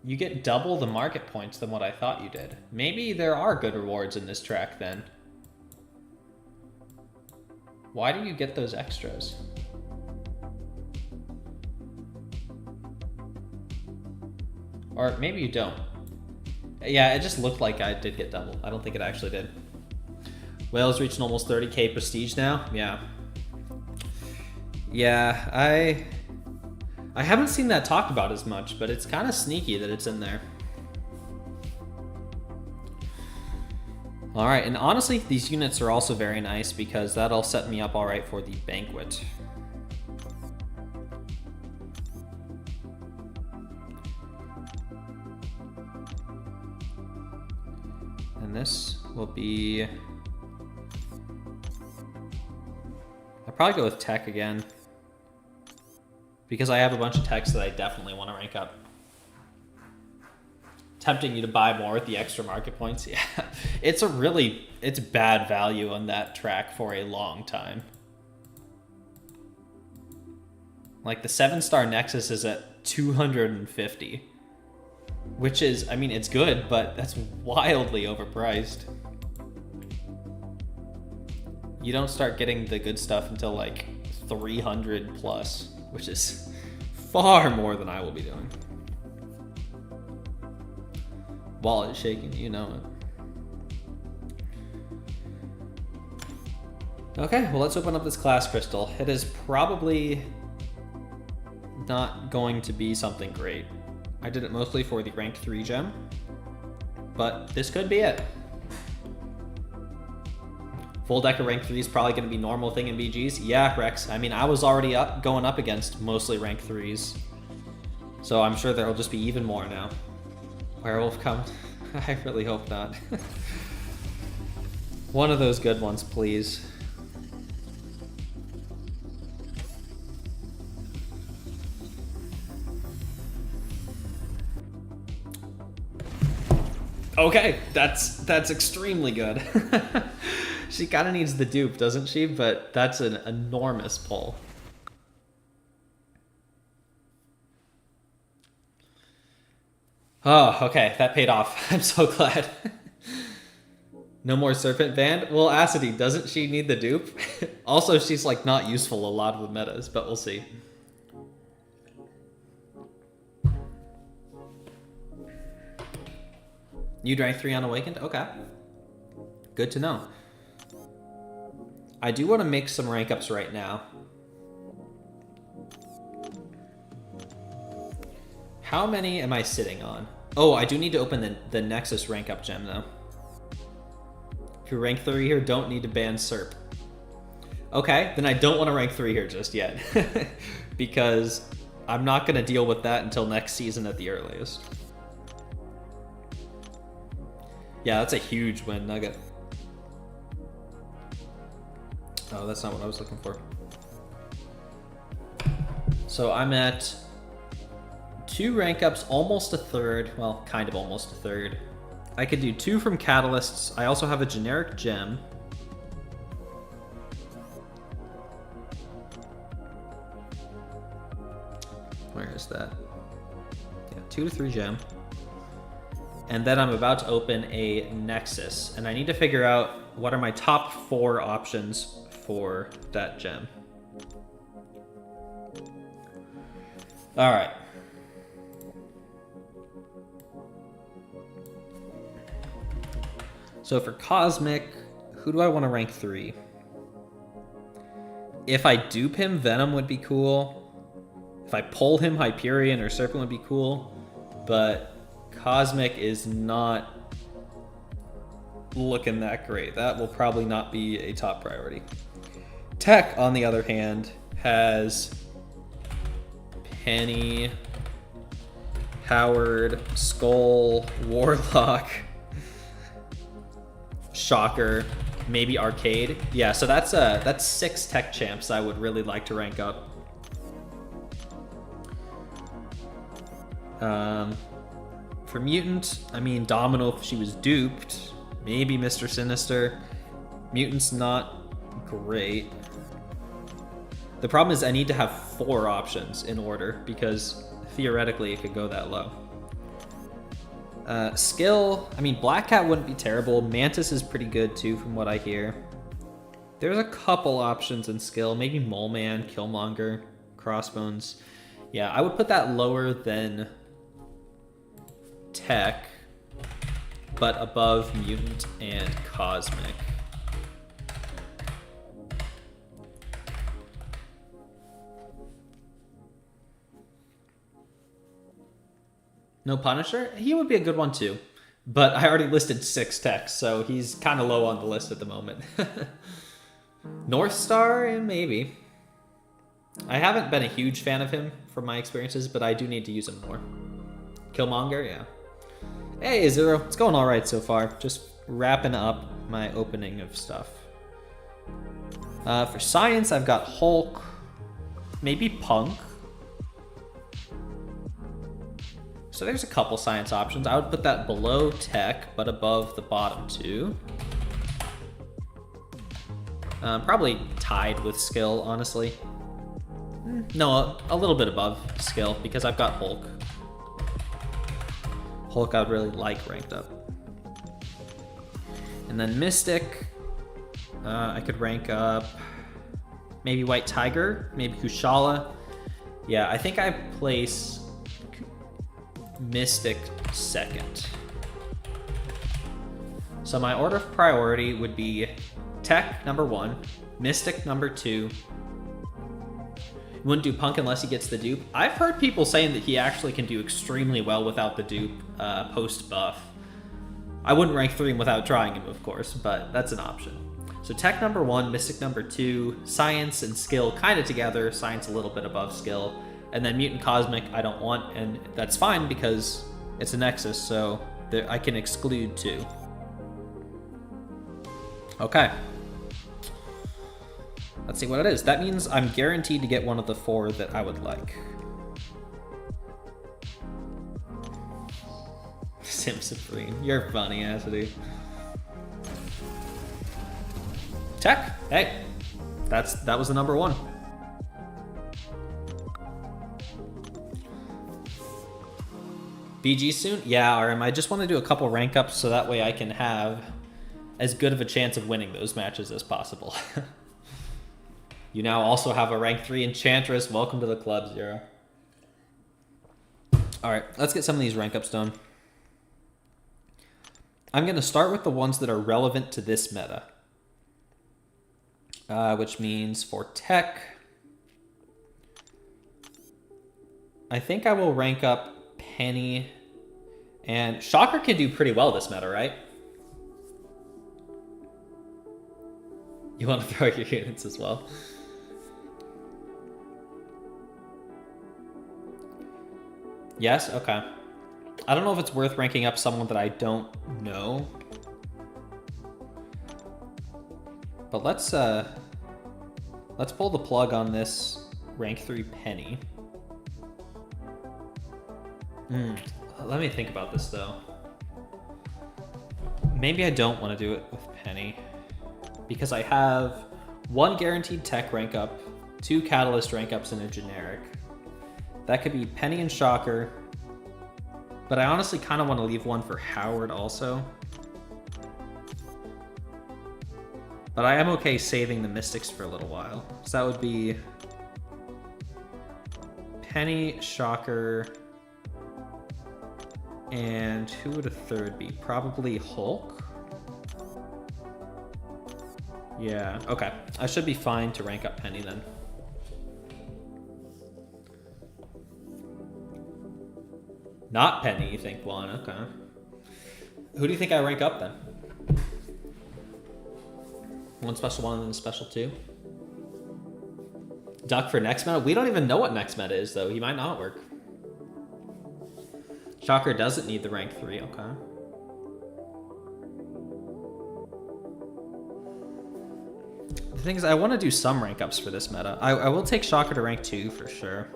You get double the market points than what I thought you did. Maybe there are good rewards in this track then. Why do you get those extras? Or maybe you don't. Yeah, it just looked like I did get double. I don't think it actually did. Whales reaching almost 30k prestige now. Yeah. Yeah, I haven't seen that talked about as much, but it's kind of sneaky that it's in there. All right, and honestly, these units are also very nice because that'll set me up all right for the banquet. And this will be... I'll probably go with tech again, because I have a bunch of techs that I definitely want to rank up. Tempting you to buy more with the extra market points. Yeah, it's bad value on that track for a long time. Like the 7-star Nexus is at 250. Which is, I mean, it's good, but that's wildly overpriced. You don't start getting the good stuff until like 300 plus, which is far more than I will be doing. Wallet shaking, you know it. Okay, well, let's open up this class crystal. It is probably not going to be something great. I did it mostly for the rank 3 gem, but this could be it. Full deck of rank 3 is probably going to be normal thing in BGs. Yeah, Rex. I mean, I was already going up against mostly rank 3s, so I'm sure there'll just be even more now. Werewolf come? I really hope not. One of those good ones, please. Okay, that's extremely good. She kind of needs the dupe, doesn't she? But that's an enormous pull. Oh, okay, that paid off. I'm so glad. No more Serpent Band? Well, Acidy, doesn't she need the dupe? Also, she's like not useful a lot of the metas, but we'll see. You drank 3 Unawakened? Okay. Good to know. I do want to make some rank ups right now. How many am I sitting on? Oh, I do need to open the Nexus rank up gem though. If you're rank 3 here, don't need to ban Serp. Okay, then I don't want to rank 3 here just yet. Because I'm not going to deal with that until next season at the earliest. Yeah, that's a huge win, Nugget. Oh, that's not what I was looking for. So I'm at 2 rank ups, almost a third. Well, kind of almost a third. I could do 2 from Catalysts. I also have a generic gem. Where is that? Yeah, 2 to 3 gem. And then I'm about to open a Nexus. And I need to figure out what are my top 4 options for that gem. All right. So for Cosmic, who do I want to rank 3? If I dupe him, Venom would be cool. If I pull him, Hyperion or Serpent would be cool. But Cosmic is not looking that great. That will probably not be a top priority. Tech, on the other hand, has Penny, Howard, Skull, Warlock, Shocker, maybe Arcade. Yeah, so that's 6 tech champs I would really like to rank up. For Mutant, I mean, Domino, if she was duped, maybe Mr. Sinister. Mutant's not great. The problem is I need to have 4 options in order because theoretically it could go that low. Skill, I mean, Black Cat wouldn't be terrible. Mantis is pretty good too from what I hear. There's a couple options in skill, maybe Mole Man, Killmonger, Crossbones. Yeah, I would put that lower than Tech, but above Mutant and Cosmic. No Punisher? He would be a good one too. But I already listed 6 techs, so he's kind of low on the list at the moment. North Star? Maybe. I haven't been a huge fan of him from my experiences, but I do need to use him more. Killmonger? Yeah. Hey, Zero. It's going alright so far. Just wrapping up my opening of stuff. For Science, I've got Hulk. Maybe Punk. So there's a couple Science options. I would put that below Tech, but above the bottom 2. Probably tied with Skill, honestly. No, a little bit above Skill, because I've got Hulk. Hulk I'd really like ranked up. And then Mystic, I could rank up maybe White Tiger, maybe Kushala. Yeah, I think I place Mystic second. So my order of priority would be Tech number 1, Mystic number 2. Wouldn't do Punk unless he gets the dupe. I've heard people saying that he actually can do extremely well without the dupe post buff. I wouldn't rank 3 without trying him, of course, but that's an option. So Tech number 1, Mystic number 2, Science and Skill kind of together, Science a little bit above Skill, and then Mutant Cosmic I don't want, and that's fine because it's a Nexus, so I can exclude 2. Okay. Let's see what it is. That means I'm guaranteed to get one of the 4 that I would like. Sim Supreme. You're funny, Assidy. Tech. Hey. That was the number 1. BG soon? Yeah, RM. I just want to do a couple rank ups so that way I can have as good of a chance of winning those matches as possible. You now also have a rank 3 Enchantress. Welcome to the club, Zero. Alright, let's get some of these rank ups done. I'm going to start with the ones that are relevant to this meta. Which means for Tech, I think I will rank up Penny. And Shocker can do pretty well this meta, right? You want to throw your units as well? Yes? Okay. I don't know if it's worth ranking up someone that I don't know. But let's pull the plug on this rank 3 Penny. Let me think about this though. Maybe I don't want to do it with Penny because I have 1 guaranteed Tech rank up, 2 Catalyst rank ups, and a generic. That could be Penny and Shocker, but I honestly kind of want to leave 1 for Howard also. But I am okay saving the Mystics for a little while. So that would be Penny, Shocker, and who would a third be? Probably Hulk? Yeah, okay. I should be fine to rank up Penny then. Not Penny, you think, Juan? Okay. Who do you think I rank up then? 1 special 1 and then a special 2? Duck for next meta? We don't even know what next meta is, though. He might not work. Shocker doesn't need the rank 3, okay. The thing is, I want to do some rank ups for this meta. I will take Shocker to rank 2 for sure.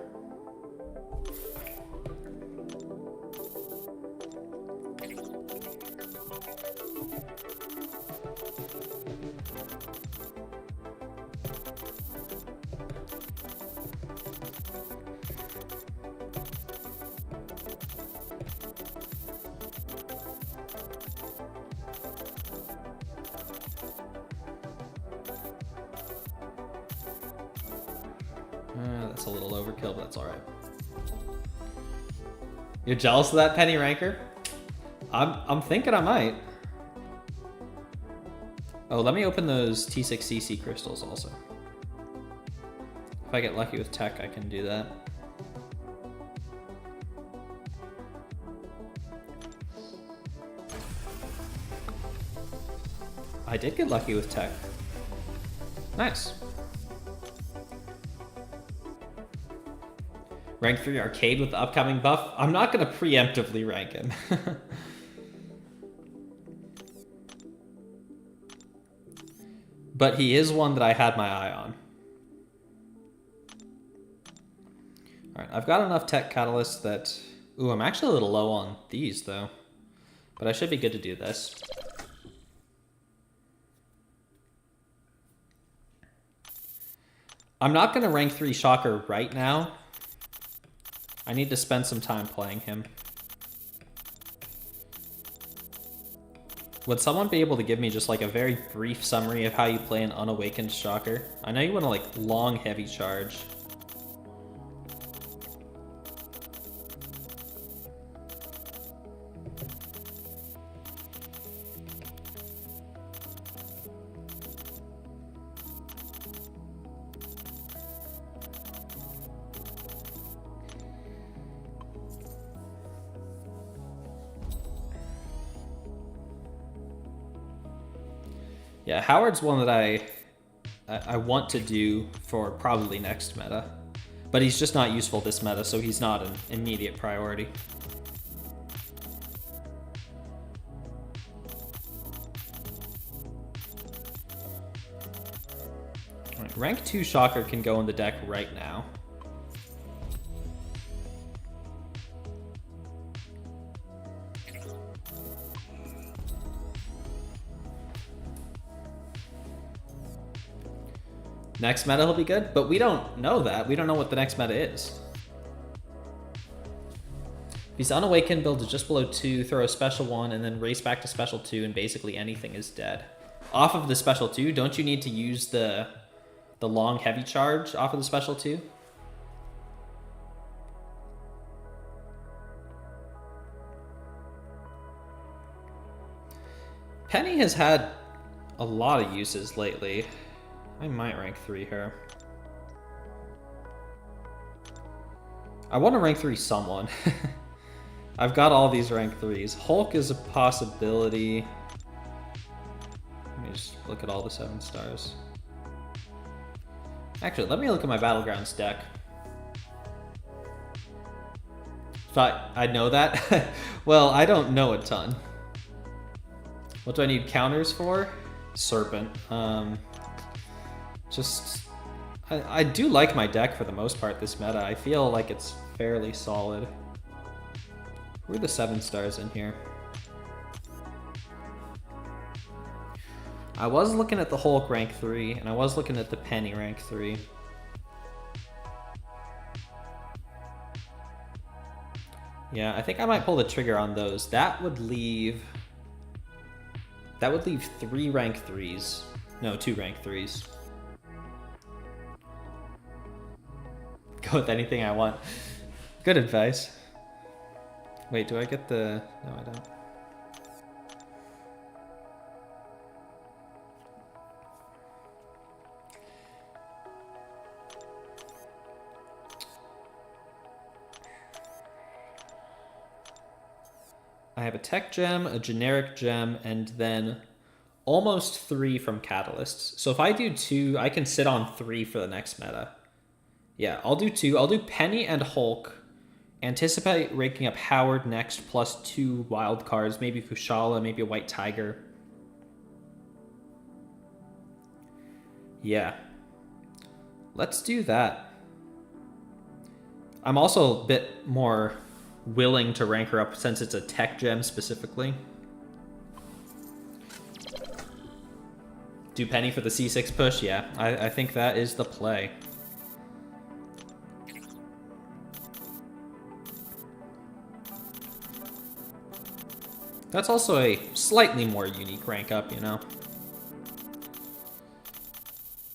That's a little overkill, but that's all right. You're jealous of that Penny ranker? I'm thinking I might. Oh, let me open those T6CC crystals also. If I get lucky with Tech, I can do that. I did get lucky with Tech. Nice. Rank 3 Arcade with the upcoming buff. I'm not going to preemptively rank him. But he is one that I had my eye on. Alright, I've got enough Tech Catalysts that... Ooh, I'm actually a little low on these, though. But I should be good to do this. I'm not going to rank 3 Shocker right now. I need to spend some time playing him. Would someone be able to give me just like a very brief summary of how you play an unawakened shocker? I know you want to like long heavy charge. Yeah, Howard's one that I want to do for probably next meta. But he's just not useful this meta, so he's not an immediate priority. All right, rank 2 Shocker can go in the deck right now. Next meta will be good, but we don't know that. We don't know what the next meta is. If he's unawakened, build to just below 2, throw a special 1, and then race back to special 2, and basically anything is dead. Off of the special 2, don't you need to use the long heavy charge off of the special 2? Penny has had a lot of uses lately. I might rank 3 her. I want to rank 3 someone. I've got all these rank 3s. Hulk is a possibility. Let me just look at all the 7 stars. Actually, let me look at my Battlegrounds deck. Thought I know that? Well, I don't know a ton. What do I need counters for? Serpent. I do like my deck for the most part this meta. I feel like it's fairly solid. Who are the 7 stars in here? I was looking at the Hulk rank 3, and I was looking at the Penny rank 3. Yeah, I think I might pull the trigger on those. That would leave 3 rank 3s. No, 2 rank 3s. Go with anything I want. Good advice. Wait, do I get the... No, I don't. I have a tech gem, a generic gem, and then almost 3 from catalysts. So if I do 2, I can sit on 3 for the next meta. Yeah, I'll do 2. I'll do Penny and Hulk. Anticipate ranking up Howard next, plus 2 wild cards. Maybe Kushala, maybe a White Tiger. Yeah. Let's do that. I'm also a bit more willing to rank her up since it's a tech gem specifically. Do Penny for the C6 push? Yeah, I think that is the play. That's also a slightly more unique rank up, you know?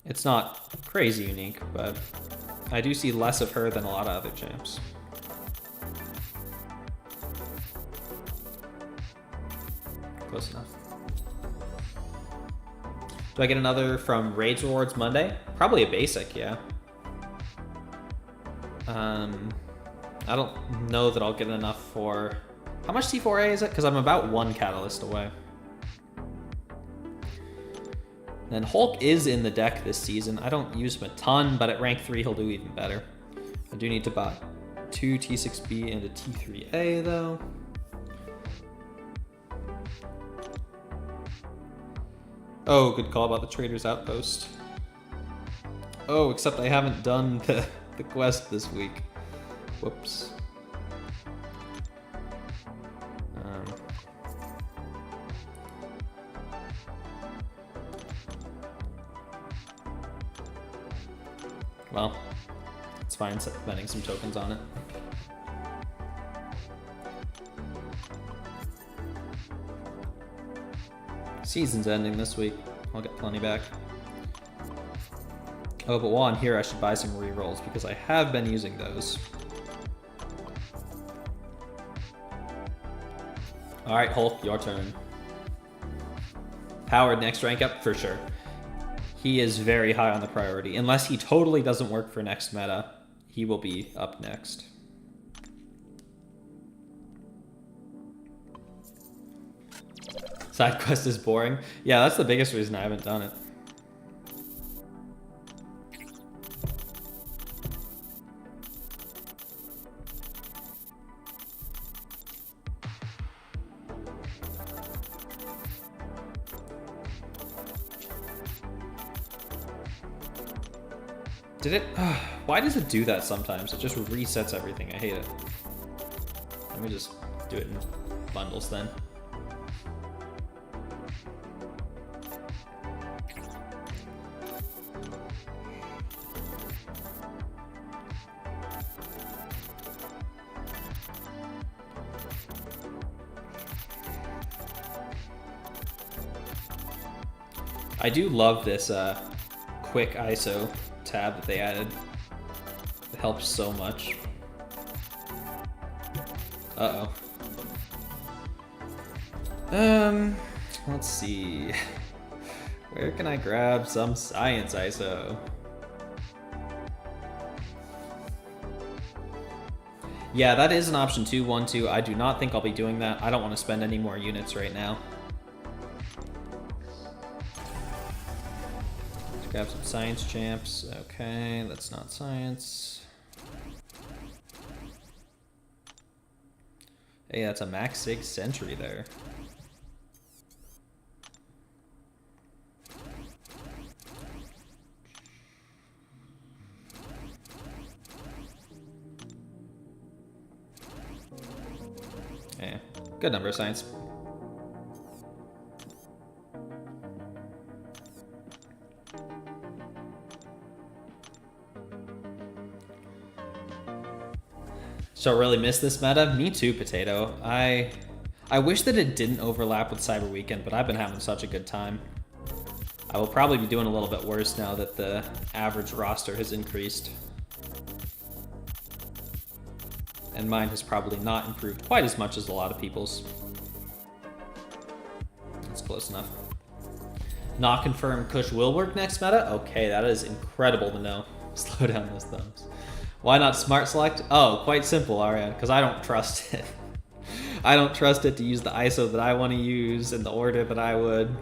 It's not crazy unique, but I do see less of her than a lot of other champs. Close enough. Do I get another from Raids Rewards Monday? Probably a basic, yeah. I don't know that I'll get enough for... How much C4A is it? Because I'm about 1 catalyst away. Then Hulk is in the deck this season. I don't use him a ton, but at rank 3 he'll do even better. I do need to buy 2 T6B and a T3A though. Oh, good call about the Trader's Outpost. Oh, except I haven't done the quest this week. Whoops. Well, it's fine spending some tokens on it. Season's ending this week. I'll get plenty back. Oh, but while I'm here, I should buy some rerolls because I have been using those. All right, Hulk, your turn. Howard, next rank up for sure. He is very high on the priority. Unless he totally doesn't work for next meta, he will be up next. Side quest is boring. Yeah, that's the biggest reason I haven't done it. Did it? Why does it do that sometimes? It just resets everything. I hate it. Let me just do it in bundles then. I do love this quick ISO tab that they added. It helps so much. Uh-oh. Let's see. Where can I grab some science ISO? Yeah, that is an option too, 1-2. I do not think I'll be doing that. I don't want to spend any more units right now. Grab some science champs. Okay, that's not science. Hey, that's a max 6 sentry there. Yeah, good number of science. So I really miss this meta. Me too, Potato. I wish that it didn't overlap with Cyber Weekend, but I've been having such a good time. I will probably be doing a little bit worse now that the average roster has increased. And mine has probably not improved quite as much as a lot of people's. That's close enough. Not confirmed Kush will work next meta? Okay, that is incredible to know. Slow down those thumbs. Why not smart select? Oh, quite simple, Ariane, because I don't trust it. I don't trust it to use the ISO that I want to use in the order that I would.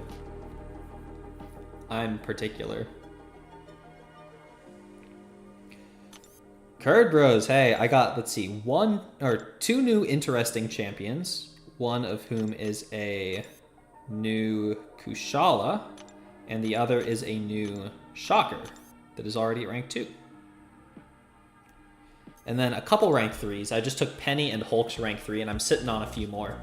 I'm particular. Curd Bros, hey, I got, let's see, 2 new interesting champions, one of whom is a new Kushala, and the other is a new Shocker that is already at rank 2. And then a couple rank 3s. I just took Penny and Hulk's rank 3, and I'm sitting on a few more.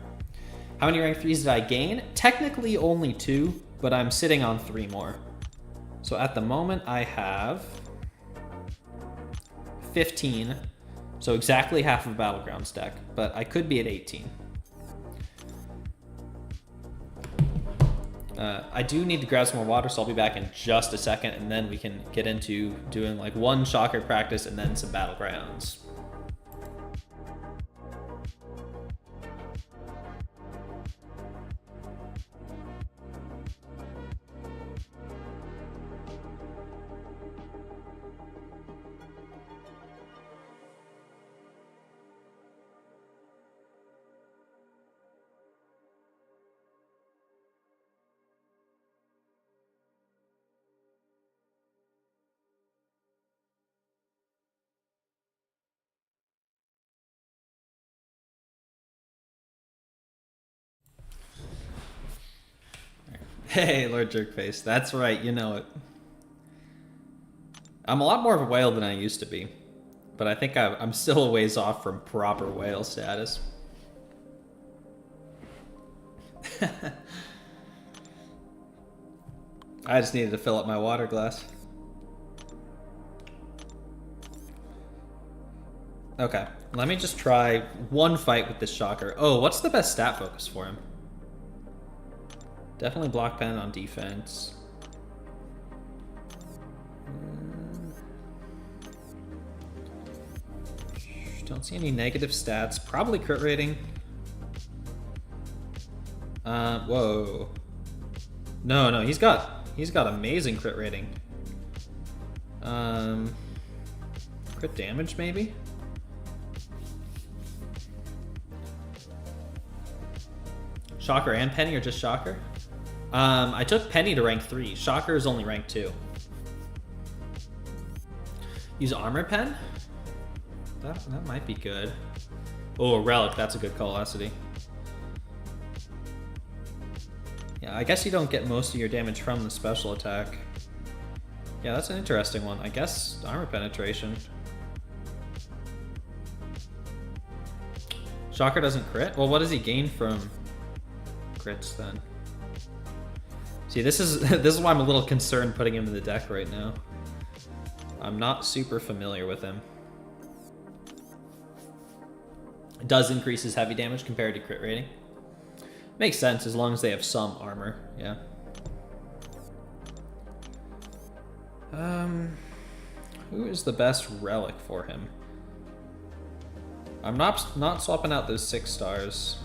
How many rank 3s did I gain? Technically only 2, but I'm sitting on 3 more. So at the moment I have 15, so exactly half of Battlegrounds deck, but I could be at 18. I do need to grab some more water, so I'll be back in just a second, and then we can get into doing like 1 Shocker practice and then some Battlegrounds. Hey, Lord Jerkface, that's right, you know it. I'm a lot more of a whale than I used to be, but I think I'm still a ways off from proper whale status. I just needed to fill up my water glass. Okay, let me just try 1 fight with this Shocker. Oh, what's the best stat focus for him? Definitely block pen on defense. Don't see any negative stats. Probably crit rating. Whoa. No, he's got amazing crit rating. Crit damage maybe? Shocker and Penny, or just Shocker? I took Penny to rank 3. Shocker is only rank 2. Use Armor Pen? That might be good. Oh, Relic, that's a good Velocity. Yeah, I guess you don't get most of your damage from the special attack. Yeah, that's an interesting one. I guess Armor Penetration. Shocker doesn't crit? Well, what does he gain from crits then? See, this is why I'm a little concerned putting him in the deck right now. I'm not super familiar with him. It does increase his heavy damage compared to crit rating. Makes sense as long as they have some armor, yeah. Who is the best relic for him? I'm not swapping out those 6 stars.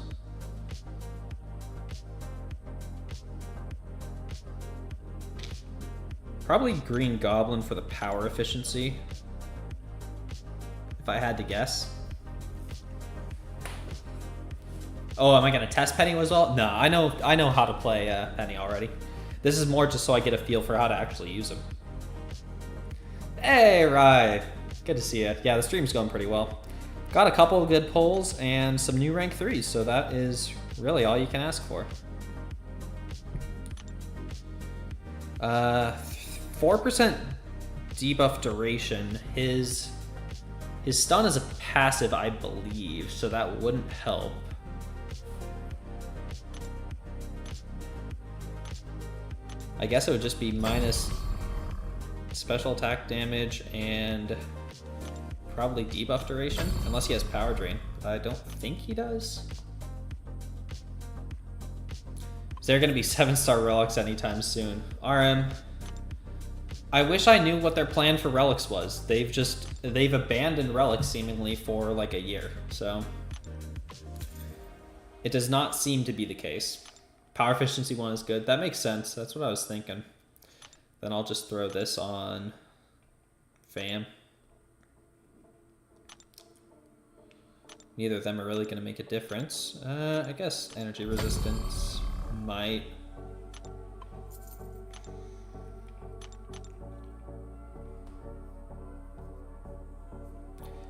Probably Green Goblin for the power efficiency, if I had to guess. Oh, am I gonna test Penny as well? No, I know how to play Penny already. This is more just so I get a feel for how to actually use him. Hey, Rye. Good to see you. Yeah, the stream's going pretty well. Got a couple of good pulls and some new rank 3s, so that is really all you can ask for. 4% debuff duration. His stun is a passive, I believe, so that wouldn't help. I guess it would just be minus special attack damage and probably debuff duration, unless he has power drain. I don't think he does. Is there gonna be 7-star relics anytime soon? RM, I wish I knew what their plan for relics was. They've abandoned relics seemingly for like a year, so it does not seem to be the case. Power efficiency 1 is good. That makes sense. That's what I was thinking. Then I'll just throw this on Fam. Neither of them are really going to make a difference. I guess energy resistance might.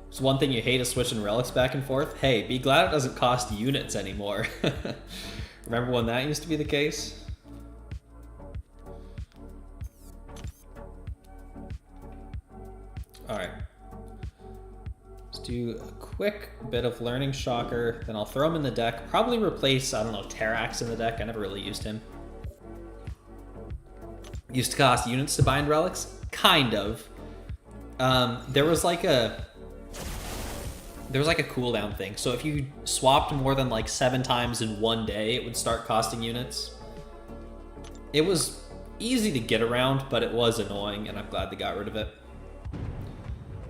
It's one thing you hate is switching relics back and forth. Hey, be glad it doesn't cost units anymore. Remember when that used to be the case? All right. Let's do a quick bit of learning Shocker, then I'll throw him in the deck. Probably replace, I don't know, Terax in the deck. I never really used him. Used to cost units to bind relics? Kind of. There was like a cooldown thing. So if you swapped more than like 7 times in one day, it would start costing units. It was easy to get around, but it was annoying, and I'm glad they got rid of it.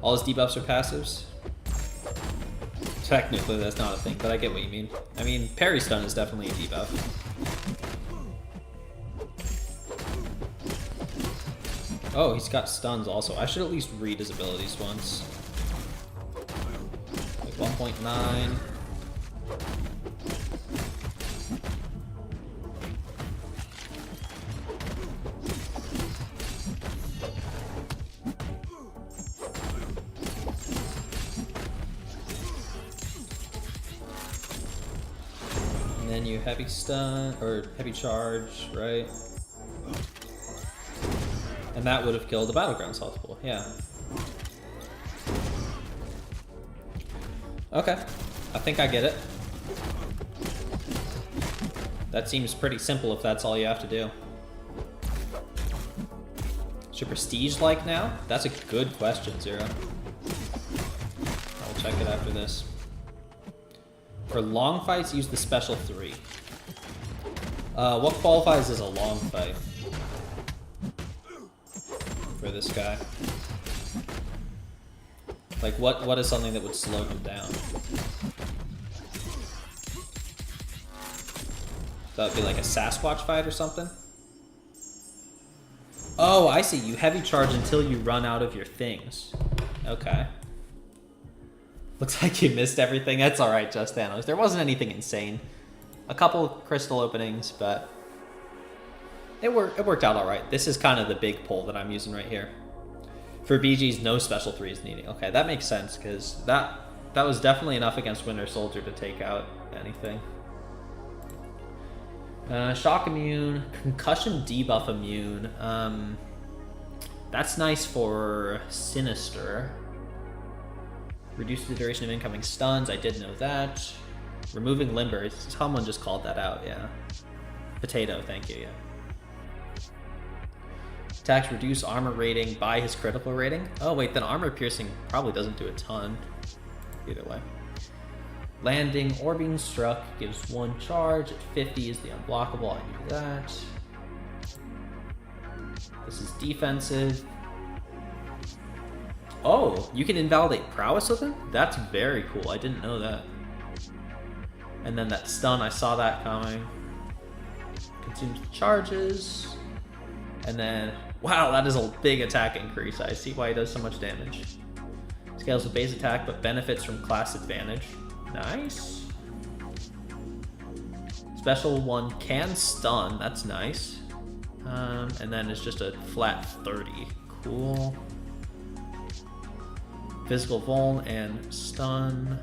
All his debuffs are passives. Technically, that's not a thing, but I get what you mean. I mean, parry stun is definitely a debuff. Oh, he's got stuns also. I should at least read his abilities once. 1.9. And then you heavy stun, or heavy charge, right? And that would have killed the Battlegrounds health pool, yeah. Okay, I think I get it. That seems pretty simple if that's all you have to do. Is your prestige like now? That's a good question, Zero. I'll check it after this. For long fights, use the special 3. What qualifies as a long fight for this guy? Like, what is something that would slow him down? That would be like a Sasquatch fight or something? Oh, I see. You heavy charge until you run out of your things. Okay. Looks like you missed everything. That's alright, Just Thanos. There wasn't anything insane. A couple crystal openings, but it worked out alright. This is kind of the big pull that I'm using right here. For BG's, no special 3s needing. Okay, that makes sense, because that was definitely enough against Winter Soldier to take out anything. Shock immune, concussion debuff immune. That's nice for Sinister. Reduce the duration of incoming stuns, I did know that. Removing limber, someone just called that out, yeah. Potato, thank you, yeah. Attacks reduce armor rating by his critical rating. Oh wait, then armor piercing probably doesn't do a ton. Either way. Landing or being struck gives 1 charge. At 50 is the unblockable, I knew that. This is defensive. Oh, you can invalidate prowess with him? That's very cool, I didn't know that. And then that stun, I saw that coming. Consumes the charges. And then, wow, that is a big attack increase. I see why he does so much damage. Scales with base attack, but benefits from class advantage. Nice. Special one can stun, that's nice. And then it's just a flat 30. Cool. Physical vuln and stun.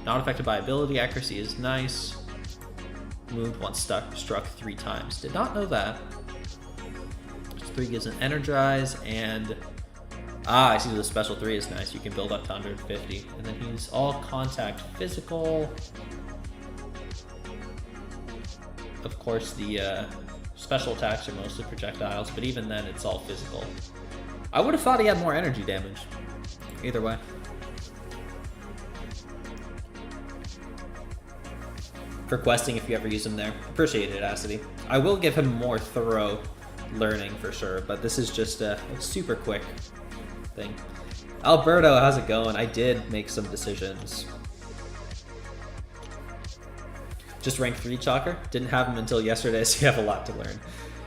Not affected by ability, accuracy is nice. Moved once struck 3 times. Did not know that. 3 gives an energize, and I see the special 3 is nice. You can build up to 150. And then he's all contact physical. Of course, the special attacks are mostly projectiles, but even then, it's all physical. I would have thought he had more energy damage. Either way. For questing, if you ever use him there. Appreciate it, Acity. I will give him more thorough learning for sure, but this is just a super quick thing. Alberto, how's it going? I did make some decisions. Just rank 3 Chalker. Didn't have him until yesterday, so you have a lot to learn.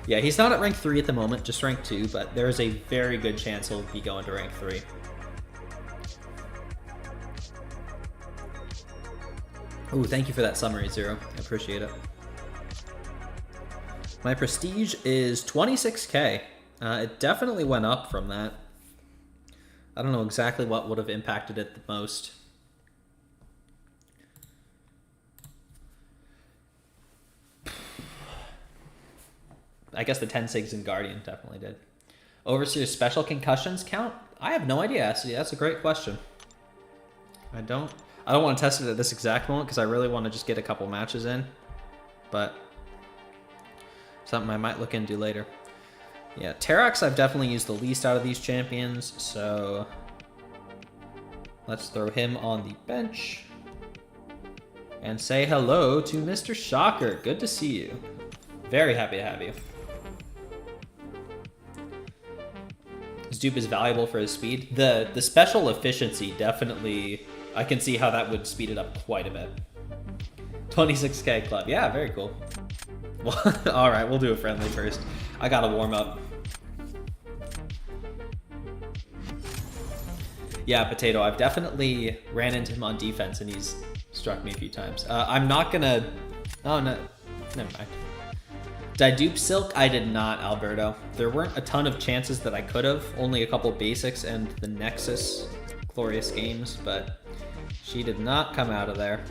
Yeah, he's not at rank 3 at the moment, just rank 2, but there is a very good chance he'll be going to rank 3. Ooh, thank you for that summary, Zero. I appreciate it. My prestige is 26k. It definitely went up from that. I don't know exactly what would have impacted it the most. I guess the 10 SIGs in Guardian definitely did. Overseer's special concussions count? I have no idea, actually. That's a great question. I don't want to test it at this exact moment because I really want to just get a couple matches in. But something I might look into later. Yeah, Terax I've definitely used the least out of these champions, so let's throw him on the bench and say hello to Mr. Shocker. Good to see you. Very happy to have you. His dupe is valuable for his speed. The special efficiency definitely, I can see how that would speed it up quite a bit. 26k club. Yeah, very cool. Well, all right, we'll do a friendly first. I gotta warm up. Yeah, Potato, I've definitely ran into him on defense and he's struck me a few times. I'm not gonna... Oh, no. Never mind. Did I dupe Silk? I did not, Alberto. There weren't a ton of chances that I could have. Only a couple basics and the Nexus Glorious Games, but she did not come out of there.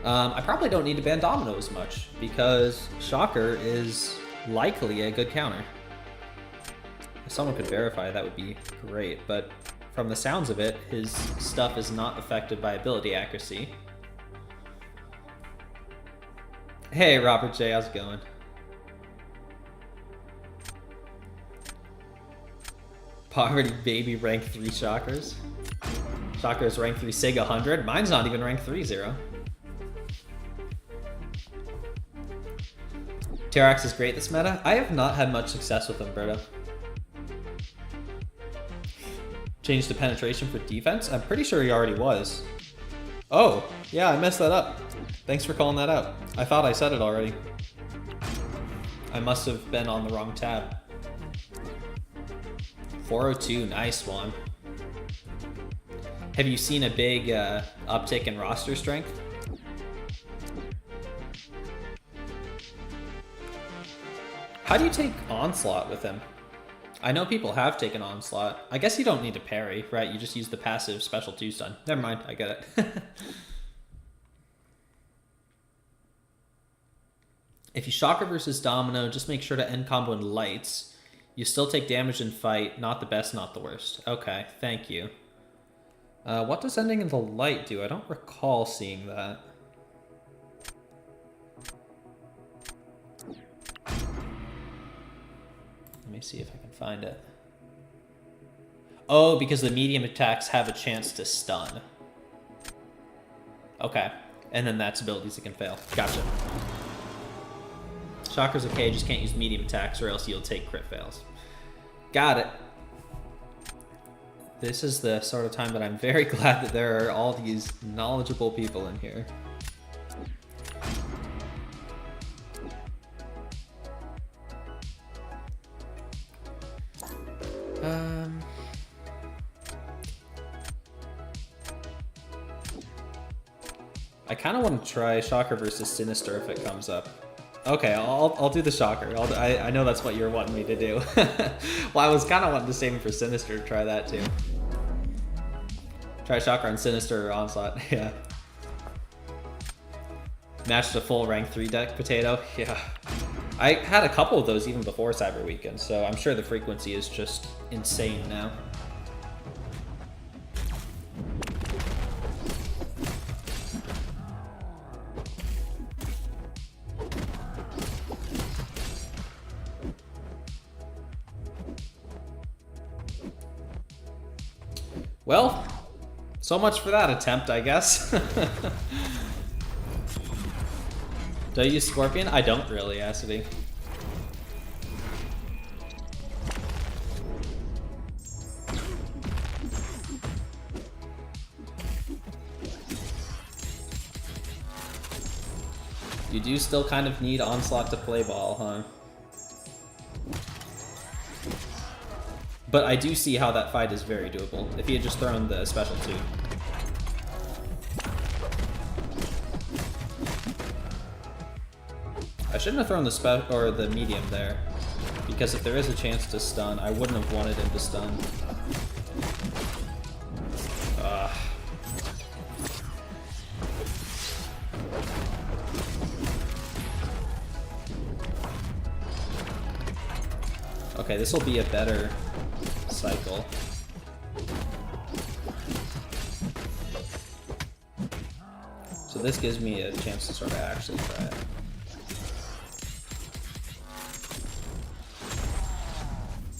I probably don't need to ban Domino as much because Shocker is likely a good counter. If someone could verify, that would be great, but from the sounds of it, his stuff is not affected by ability accuracy. Hey, Robert J, how's it going? Poverty Baby rank 3 Shockers. Shocker is rank 3 Sig 100. Mine's not even rank 3 0. Tyrax is great this meta. I have not had much success with Umberto. Changed to penetration for defense? I'm pretty sure he already was. Oh, yeah, I messed that up. Thanks for calling that out. I thought I said it already. I must have been on the wrong tab. 402, nice one. Have you seen a big uptick in roster strength? How do you take Onslaught with him? I know people have taken Onslaught. I guess you don't need to parry, right? You just use the passive special 2 stun. Never mind, I get it. If you Shocker versus Domino, just make sure to end combo in lights. You still take damage in fight. Not the best, not the worst. Okay, thank you. What does ending in the light do? I don't recall seeing that. Let me see if I can find it. Oh, because the medium attacks have a chance to stun. Okay. And then that's abilities that can fail. Gotcha. Shocker's okay, just can't use medium attacks or else you'll take crit fails. Got it. This is the sort of time that I'm very glad that there are all these knowledgeable people in here. I kind of want to try Shocker versus Sinister if it comes up. Okay, I'll do the Shocker. I know that's what you're wanting me to do. Well, I was kind of wanting to save him for Sinister to try that too. Try Shocker on Sinister or Onslaught. Yeah. Matched a full rank 3 deck potato. Yeah. I had a couple of those even before Cyber Weekend, so I'm sure the frequency is just insane now. Well, so much for that attempt, I guess. Do I use Scorpion? I don't really, Acidy. You do still kind of need Onslaught to play ball, huh? But I do see how that fight is very doable, if he had just thrown the special 2. I shouldn't have thrown the medium there, because if there is a chance to stun, I wouldn't have wanted him to stun. Okay, this will be a better cycle. So this gives me a chance to sort of actually try it.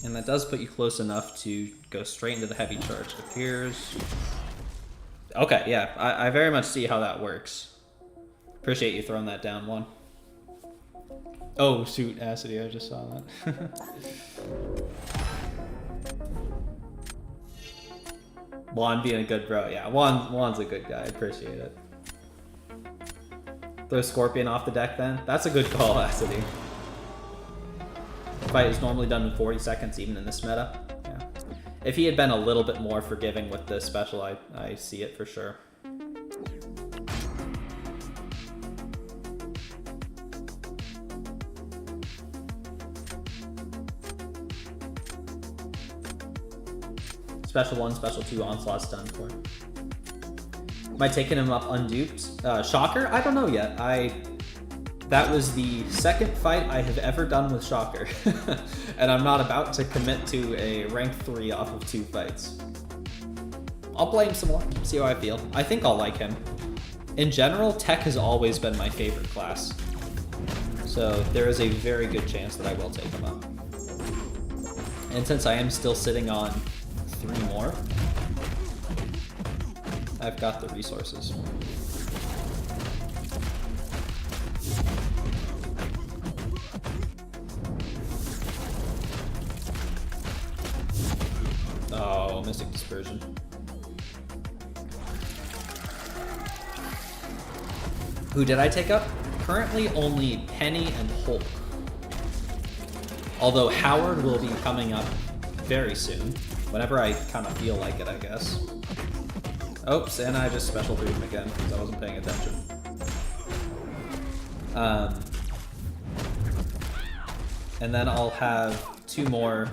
And that does put you close enough to go straight into the heavy charge, it appears. Okay, yeah, I very much see how that works. Appreciate you throwing that down, one. Oh, shoot, Acidy, I just saw that. Juan being a good bro. Yeah, Juan's a good guy. I appreciate it. Throw Scorpion off the deck then. That's a good call, Acidy. The fight is normally done in 40 seconds, even in this meta. Yeah. If he had been a little bit more forgiving with the special, I see it for sure. Special 1, special 2, Onslaught's done for. Am I taking him up unduped? Shocker? I don't know yet. That was the second fight I have ever done with Shocker. And I'm not about to commit to a rank 3 off of 2 fights. I'll play him some more, see how I feel. I think I'll like him. In general, Tech has always been my favorite class. So there is a very good chance that I will take him up. And since I am still sitting on 3 more, I've got the resources. Mystic Dispersion. Who did I take up? Currently only Penny and Hulk. Although Howard will be coming up very soon. Whenever I kind of feel like it, I guess. Oops, and I just special threw him again because I wasn't paying attention. And then I'll have 2 more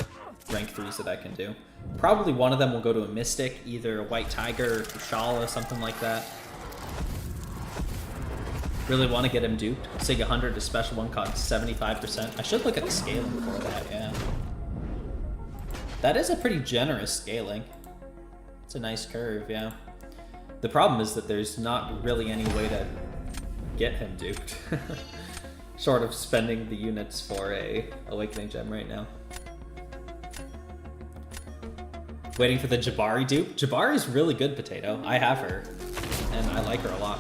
rank 3s that I can do. Probably one of them will go to a Mystic, either a White Tiger or Kushala, something like that. Really want to get him duped. Sig 100 to special 1 cost 75%. I should look at the scaling for that, yeah. That is a pretty generous scaling. It's a nice curve, yeah. The problem is that there's not really any way to get him duped. Short of spending the units for a Awakening Gem right now. Waiting for the Jabari dupe. Jabari's really good, Potato. I have her, and I like her a lot.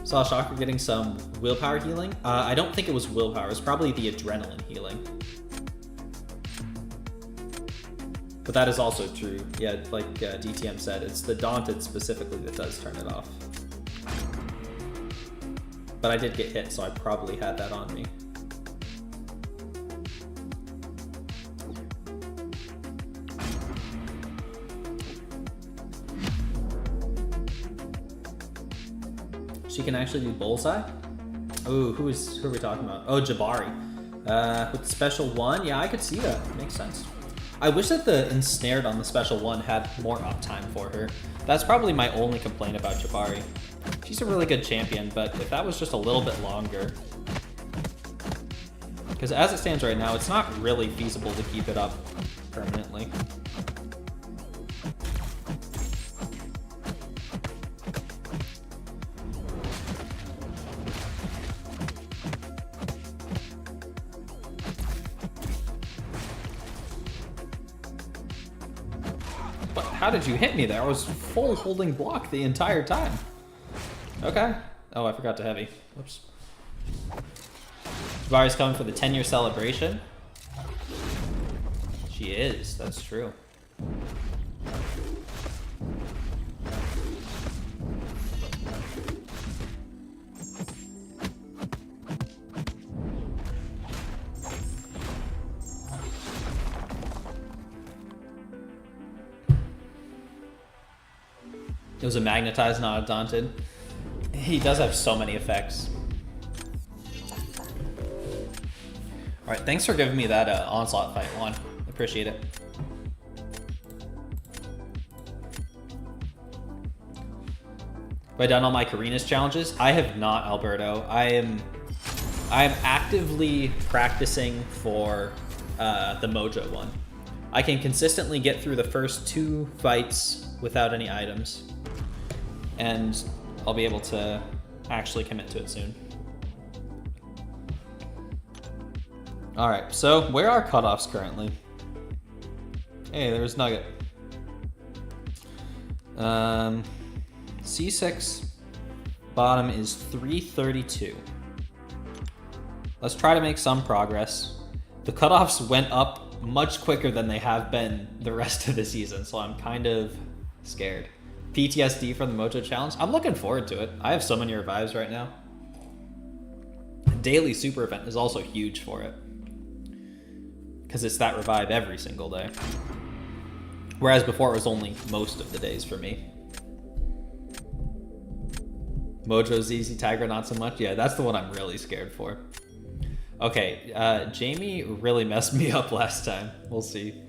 Saw Shocker getting some willpower healing. I don't think it was willpower. It was probably the adrenaline healing. But that is also true. Yeah, like DTM said, it's the Daunted specifically that does turn it off. But I did get hit, so I probably had that on me. She can actually do Bullseye? Oh, who are we talking about? Oh, Jabari. With special 1, yeah, I could see that. Makes sense. I wish that the Ensnared on the special 1 had more uptime for her. That's probably my only complaint about Jabari. She's a really good champion, but if that was just a little bit longer. Because as it stands right now, it's not really feasible to keep it up permanently. How did you hit me there? I was full holding block the entire time. Okay. Oh, I forgot to heavy. Whoops. Jabari's coming for the 10-year celebration. She is. That's true. It was a Magnetized, not a Daunted. He does have so many effects. Alright, thanks for giving me that Onslaught fight, Juan. Appreciate it. Have I done all my Karina's challenges? I have not, Alberto. I am actively practicing for the Mojo one. I can consistently get through the first 2 fights without any items. And I'll be able to actually commit to it soon. All right, so where are cutoffs currently? Hey, there's Nugget. C6 bottom is 332. Let's try to make some progress. The cutoffs went up much quicker than they have been the rest of the season, so I'm kind of scared. PTSD from the Mojo Challenge. I'm looking forward to it. I have so many revives right now. Daily super event is also huge for it, because it's that revive every single day. Whereas before it was only most of the days for me. Mojo's easy, Tiger not so much. Yeah, that's the one I'm really scared for. Okay, Jamie really messed me up last time. We'll see.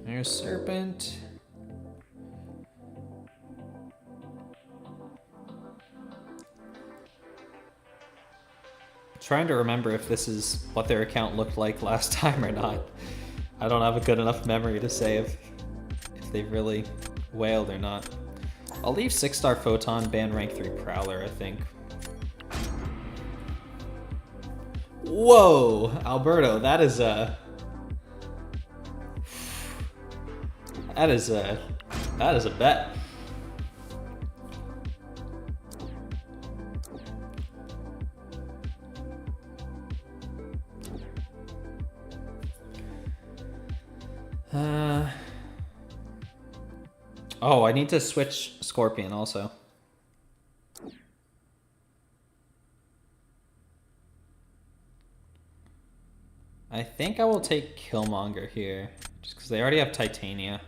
There's Serpent. Trying to remember if this is what their account looked like last time or not. I don't have a good enough memory to say if they really wailed or not. I'll leave 6-star Photon, ban rank 3 Prowler, I think. Whoa, Alberto, that is a bet. Oh, I need to switch Scorpion also. I think I will take Killmonger here, just because they already have Titania.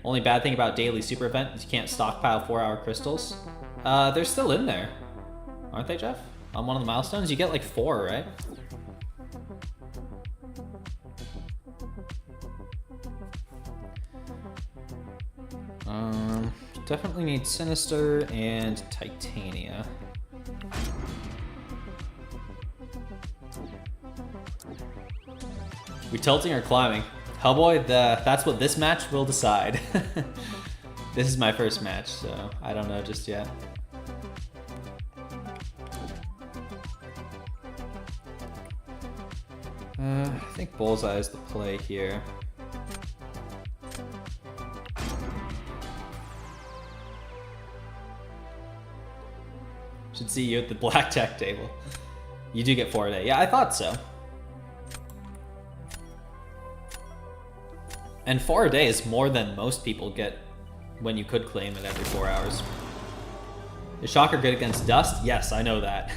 Only bad thing about daily super event is you can't stockpile 4-hour crystals. They're still in there, aren't they, Jeff? On one of the milestones, you get like 4, right? Definitely need Sinister and Titania. We tilting or climbing? Hellboy, that's what this match will decide. This is my first match, so I don't know just yet. I think Bullseye is the play here. Should see you at the blackjack table. You do get 4 a day. Yeah, I thought so. And 4 a day is more than most people get when you could claim it every 4 hours. Is Shocker good against Dust? Yes, I know that.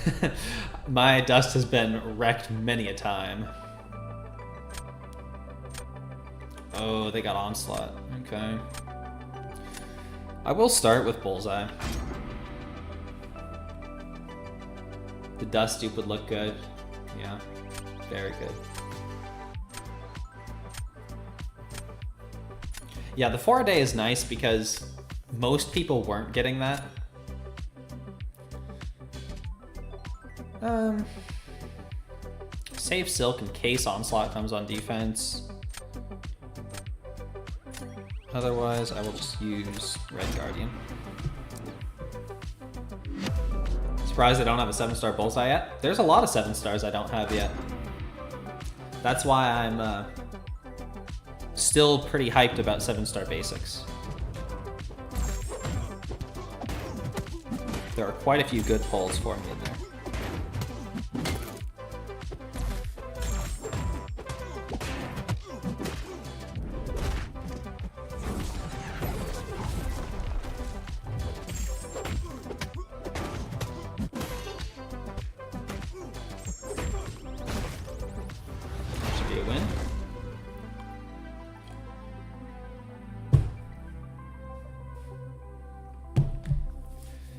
My Dust has been wrecked many a time. Oh, they got Onslaught. Okay. I will start with Bullseye. The Dust dupe would look good. Yeah, very good. Yeah, the 4 a day is nice because most people weren't getting that. Save Silk in case Onslaught comes on defense. Otherwise, I will just use Red Guardian. Surprised I don't have a 7-star Bullseye yet. There's a lot of 7 stars I don't have yet. That's why I'm still pretty hyped about 7-star basics. There are quite a few good pulls for me in there.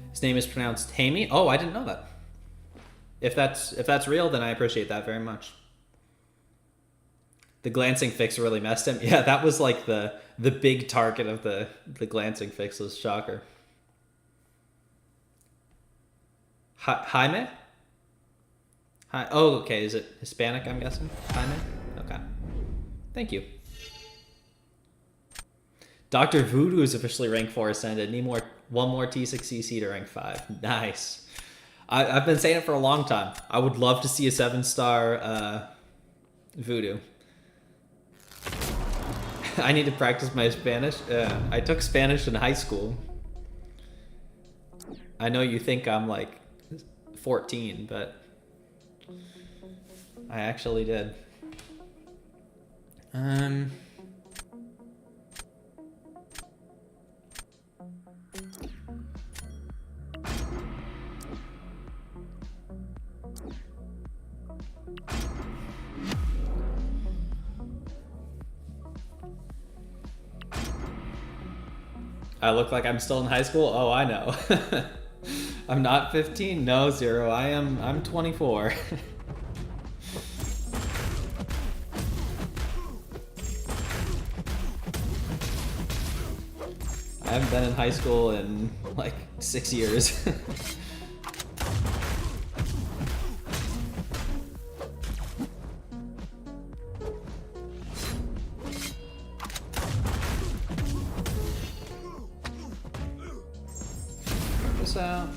His name is pronounced Hammy. Oh, I didn't know that. If that's real, then I appreciate that very much. The glancing fix really messed him. Yeah, that was like the big target of the glancing fix was Shocker. Jaime? Hi. Oh, okay. Is it Hispanic? I'm guessing. Jaime. Okay. Thank you. Dr. Voodoo is officially rank 4 ascended. Need one more T6CC to rank 5. Nice. I've been saying it for a long time. I would love to see a 7-star Voodoo. I need to practice my Spanish. I took Spanish in high school. I know you think I'm like 14, but I actually did. I look like I'm still in high school? Oh, I know. I'm not 15. No, Zero. I'm 24. I haven't been in high school in like 6 years. Out.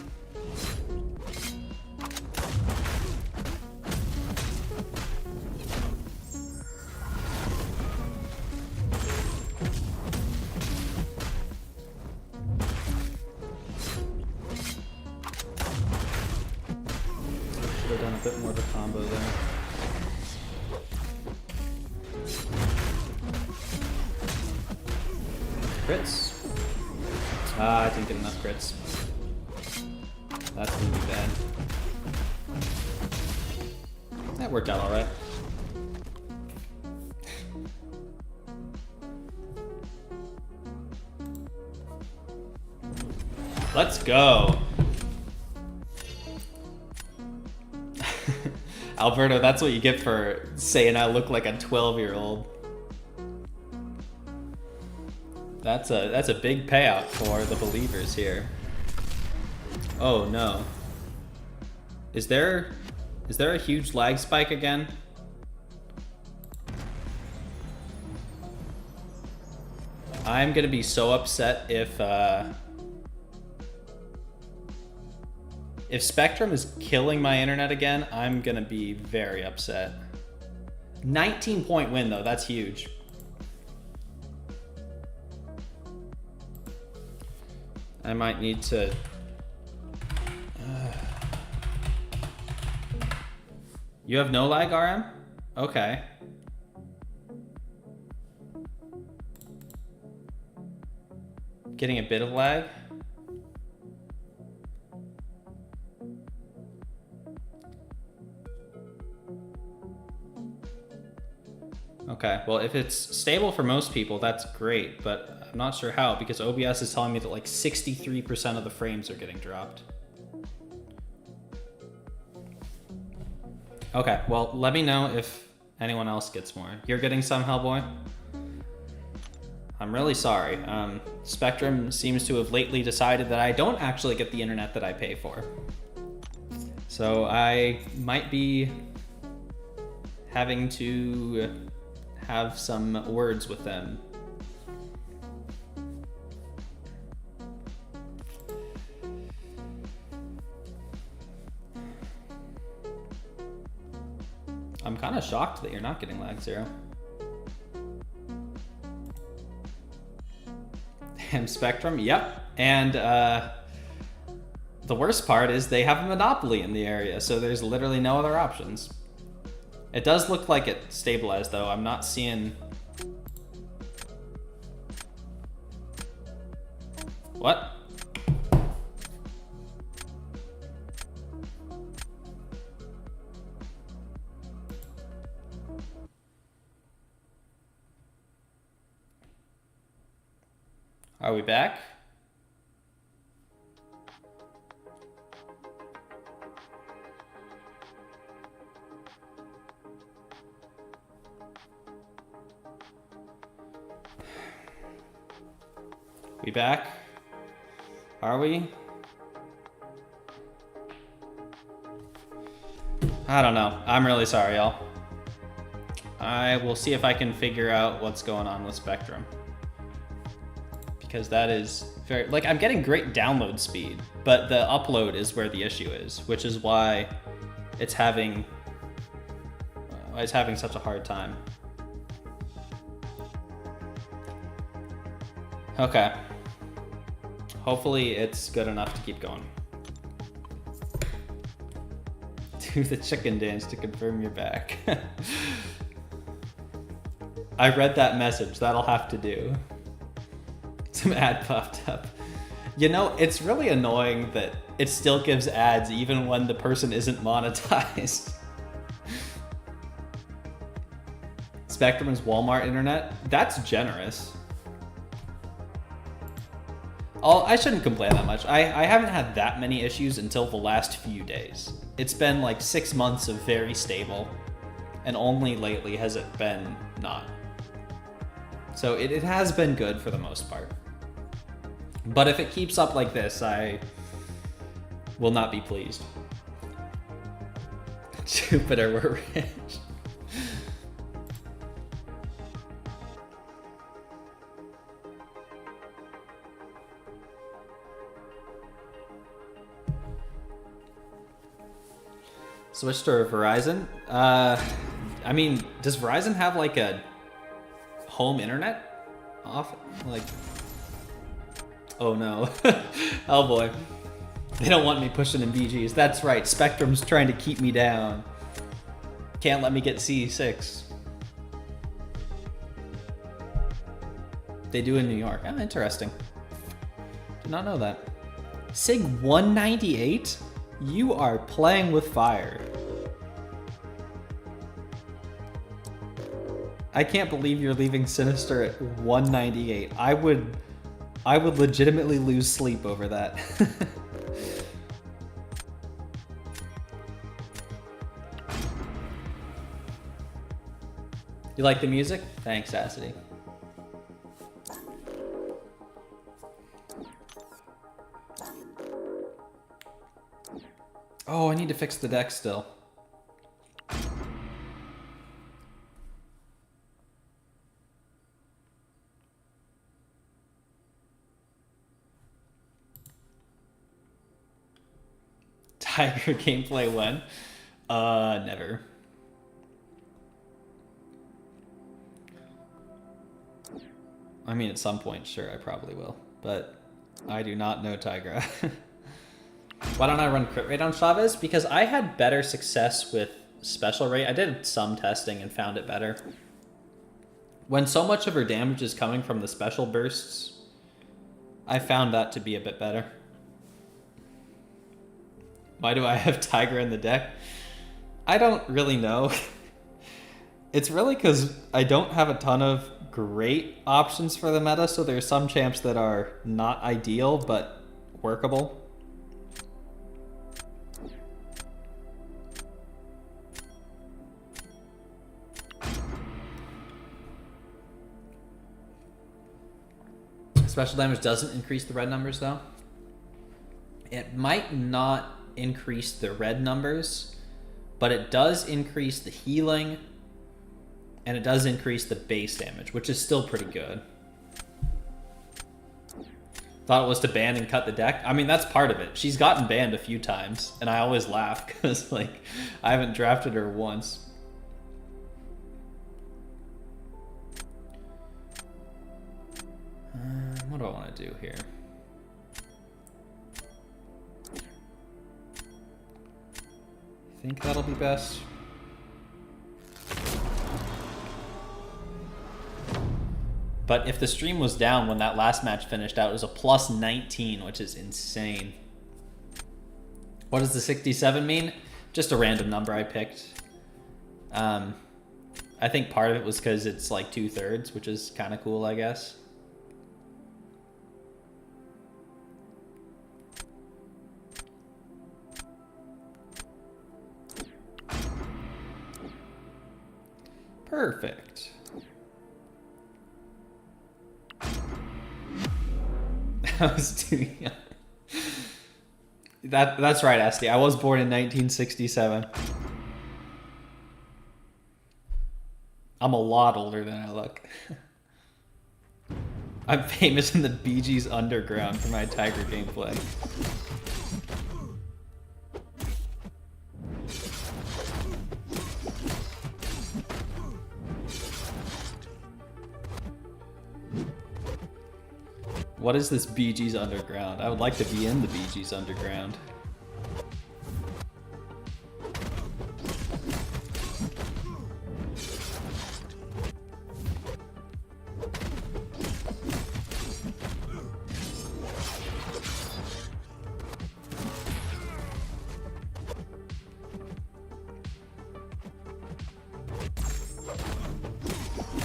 Should have done a bit more of a combo there. crits. Ah, I didn't get enough crits. That's gonna be bad. That worked out alright. Let's go. Alberto, that's what you get for saying I look like a 12-year-old. That's a big payout for the believers here. Oh no. Is there a huge lag spike again? I'm gonna be so upset if Spectrum is killing my internet again. I'm gonna be very upset. 19-point win though, that's huge. I might need to... You have no lag, RM? Okay. Getting a bit of lag? Okay, well if it's stable for most people, that's great, but I'm not sure how, because OBS is telling me that like 63% of the frames are getting dropped. Okay, well let me know if anyone else gets more. You're getting some, Hellboy? I'm really sorry. Spectrum seems to have lately decided that I don't actually get the internet that I pay for. So I might be having to have some words with them. I'm kind of shocked that you're not getting lag, Zero. Damn, Spectrum, yep. And the worst part is they have a monopoly in the area, so there's literally no other options. It does look like it stabilized though. I'm not seeing... What? Are we back? We back? Are we? I don't know. I'm really sorry, y'all. I will see if I can figure out what's going on with Spectrum. Because that is very... Like, I'm getting great download speed, but the upload is where the issue is, which is why it's having such a hard time. Okay. Hopefully it's good enough to keep going. Do the chicken dance to confirm you're back. I read that message. That'll have to do. Some ad popped up. You know, it's really annoying that it still gives ads even when the person isn't monetized. Spectrum's Walmart internet? That's generous. I shouldn't complain that much. I haven't had that many issues until the last few days. It's been like 6 months of very stable, and only lately has it been not. So it has been good for the most part. But if it keeps up like this, I will not be pleased. Jupiter, we're rich. Switch to Verizon. I mean, does Verizon have like a home internet off? Like, oh no. Oh boy. They don't want me pushing in BGs. That's right. Spectrum's trying to keep me down. Can't let me get C6. They do in New York. Oh, interesting. Did not know that. Sig 198? You are playing with fire. I can't believe you're leaving Sinister at 198. I would legitimately lose sleep over that. You like the music? Thanks, Acity. Oh, I need to fix the deck still. Tiger gameplay when? Never. I mean, at some point, sure, I probably will. But I do not know Tigra. Why don't I run crit rate on Chavez? Because I had better success with special rate. I did some testing and found it better. When so much of her damage is coming from the special bursts, I found that to be a bit better. Why do I have Tigra in the deck? I don't really know. It's really because I don't have a ton of great options for the meta, so there's some champs that are not ideal, but workable. Special damage doesn't increase the red numbers, though. It might not increase the red numbers, but it does increase the healing, and it does increase the base damage, which is still pretty good. Thought it was to ban and cut the deck. I mean, that's part of it. She's gotten banned a few times, and I always laugh because, like, I haven't drafted her once. What do I want to do here? I think that'll be best. But if the stream was down when that last match finished out, it was a plus 19, which is insane. What does the 67 mean? Just a random number I picked. I think part of it was because it's like 2/3, which is kind of cool, I guess. Perfect. I was too young. That's right, Asti. I was born in 1967. I'm a lot older than I look. I'm famous in the Bee Gees underground for my Tiger gameplay. What is this Bee Gees underground? I would like to be in the Bee Gees underground.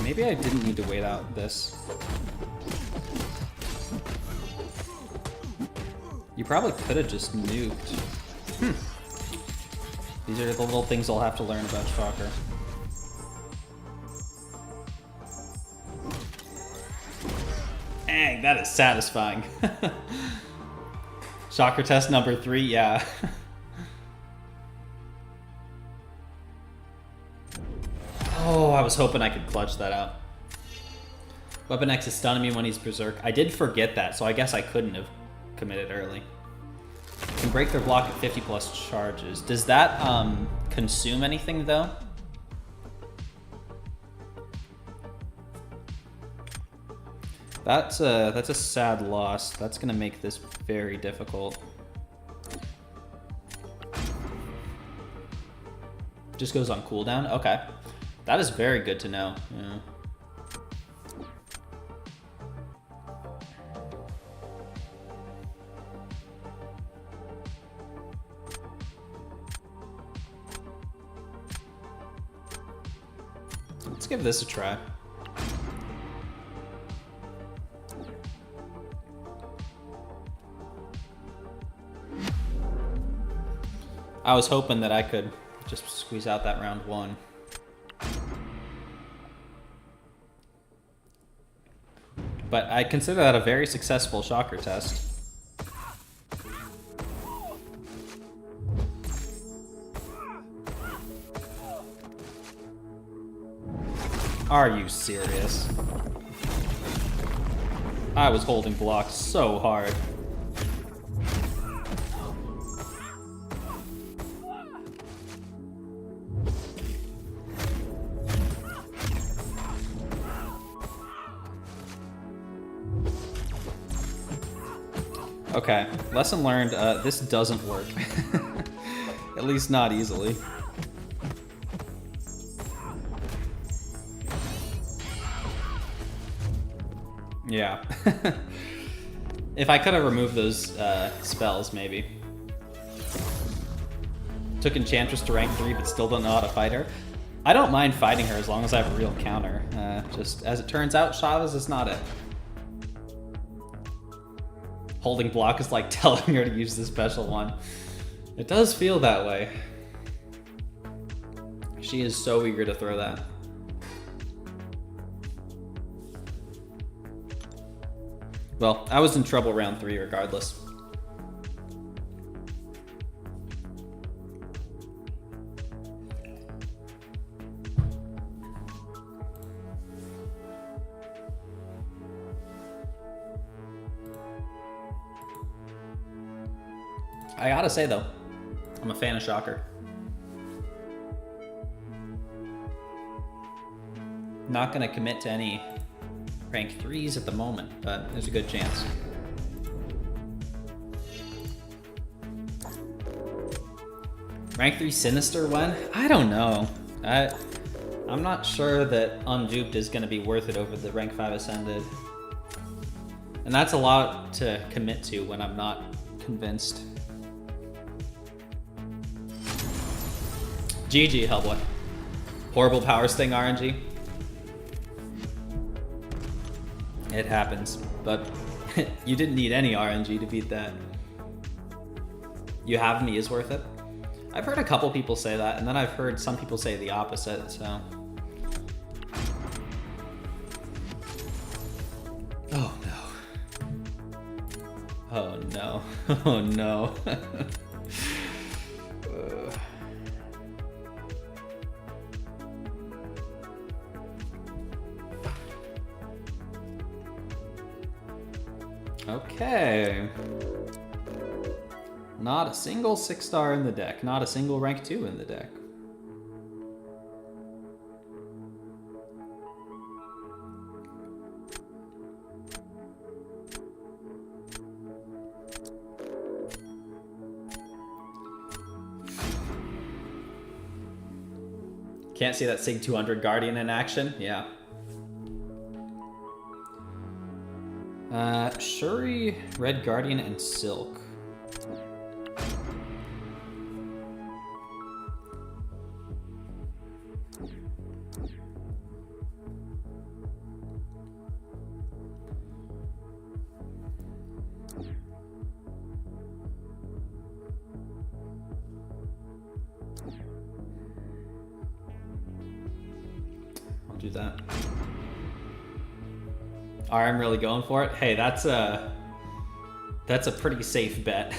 Maybe I didn't need to wait out this. You probably could have just nuked. These are the little things I'll have to learn about Shocker. Dang, that is satisfying. Shocker test number 3, yeah. Oh, I was hoping I could clutch that out. Weapon X is stunning me when he's Berserk. I did forget that, so I guess I couldn't have committed early. Can break their block at 50 plus charges. Does that consume anything though? That's a sad loss. That's gonna make this very difficult. Just goes on cooldown? Okay. That is very good to know. Yeah. Let's give this a try. I was hoping that I could just squeeze out that round one. But I consider that a very successful shocker test. Are you serious? I was holding blocks so hard. Okay, lesson learned, this doesn't work. At least not easily. Yeah. If I could have removed those spells, maybe. Took Enchantress to rank 3, but still don't know how to fight her. I don't mind fighting her as long as I have a real counter. Just as it turns out, Shavas is not it. Holding block is like telling her to use the special one. It does feel that way. She is so eager to throw that. Well, I was in trouble round 3 regardless. I gotta say though, I'm a fan of Shocker. Not gonna commit to any rank 3s at the moment, but there's a good chance. Rank 3 Sinister one? I don't know. I'm not sure that Unduped is gonna be worth it over the rank 5 Ascended. And that's a lot to commit to when I'm not convinced. GG, Hellboy. Horrible Power Sting RNG. It happens, but you didn't need any RNG to beat that. You have me is worth it. I've heard a couple people say that, and then I've heard some people say the opposite, so. Oh no. Oh no. Oh no. Okay. Not a single 6-star in the deck. Not a single rank 2 in the deck. Can't see that Sig 200 Guardian in action? Yeah. Shuri, Red Guardian, and Silk. I'll do that. I'm really going for it. Hey, that's a pretty safe bet.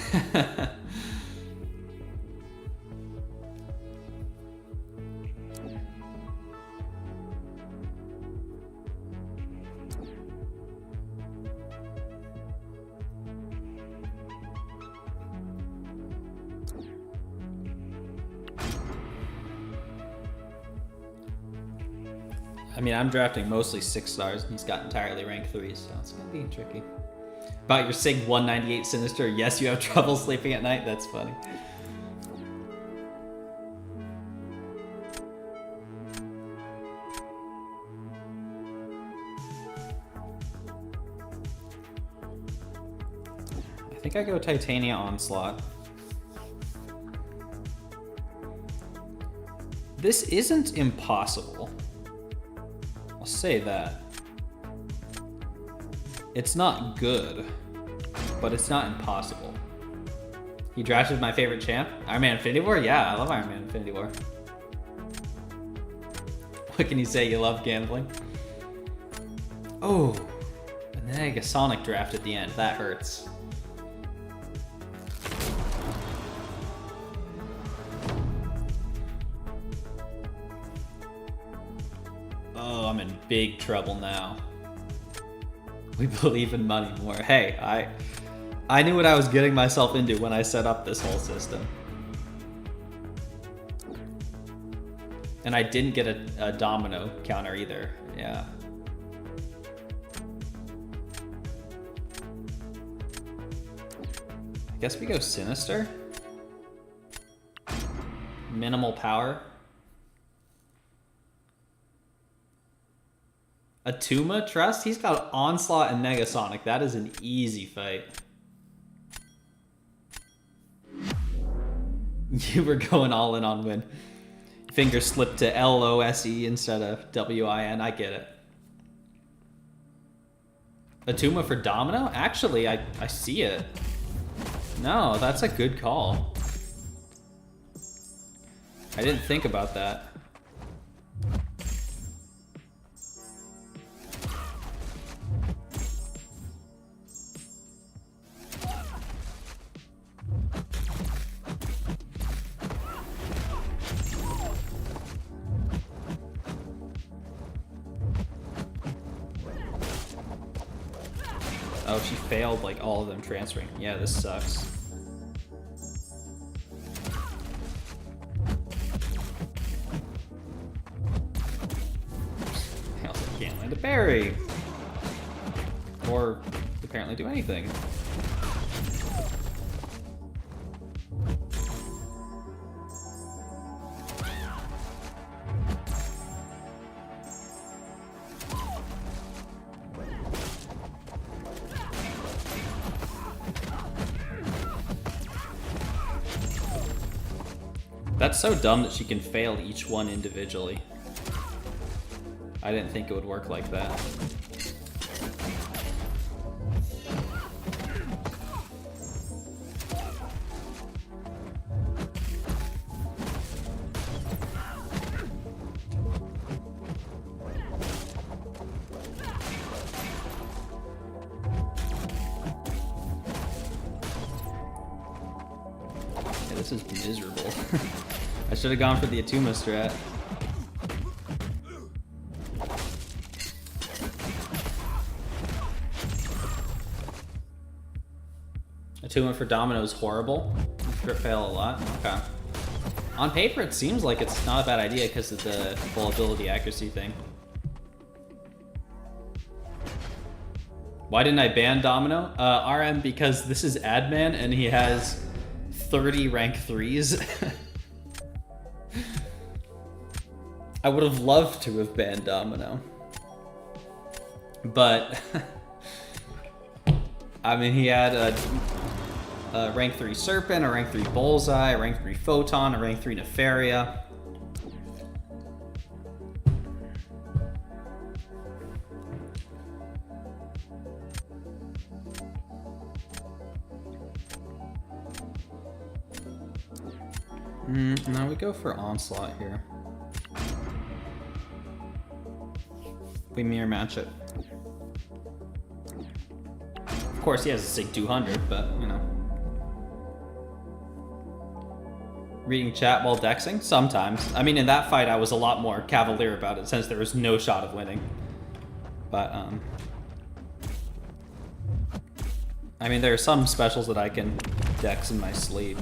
I mean, I'm drafting mostly 6-stars, and he's got entirely rank 3s, so it's gonna be tricky. About your Sig 198 Sinister, yes, you have trouble sleeping at night? That's funny. I think I go Titania Onslaught. This isn't impossible. say that. It's not good, but it's not impossible. You drafted my favorite champ? Iron Man Infinity War? Yeah, I love Iron Man Infinity War. What can you say? You love gambling? Oh, and then I get a Sonic draft at the end. That hurts. Oh, I'm in big trouble now. We believe in money more. Hey, I knew what I was getting myself into when I set up this whole system. And I didn't get a domino counter either. Yeah. I guess we go Sinister. Minimal power. Atuma Trust? He's got Onslaught and Negasonic. That is an easy fight. You were going all in on win. Finger slipped to L-O-S-E instead of W-I-N. I get it. Atuma for Domino? Actually, I see it. No, that's a good call. I didn't think about that. Oh, she failed like all of them transferring. Yeah, this sucks. I also can't land a berry. Or apparently do anything. That's so dumb that she can fail each one individually. I didn't think it would work like that. Yeah, this is miserable. I should have gone for the Atuma strat. Atuma for Domino is horrible. Crit fail a lot. Okay. On paper, it seems like it's not a bad idea because of the full ability accuracy thing. Why didn't I ban Domino? RM, because this is Adman and he has 30 rank 3s. I would have loved to have banned Domino. But, I mean, he had a rank 3 Serpent, a rank 3 Bullseye, a rank 3 Photon, a rank 3 Nefaria. Now we go for Onslaught here. We mirror match it. Of course, he has a Sig 200, but, you know. Reading chat while dexing? Sometimes. I mean, in that fight, I was a lot more cavalier about it since there was no shot of winning. But, I mean, there are some specials that I can dex in my sleep.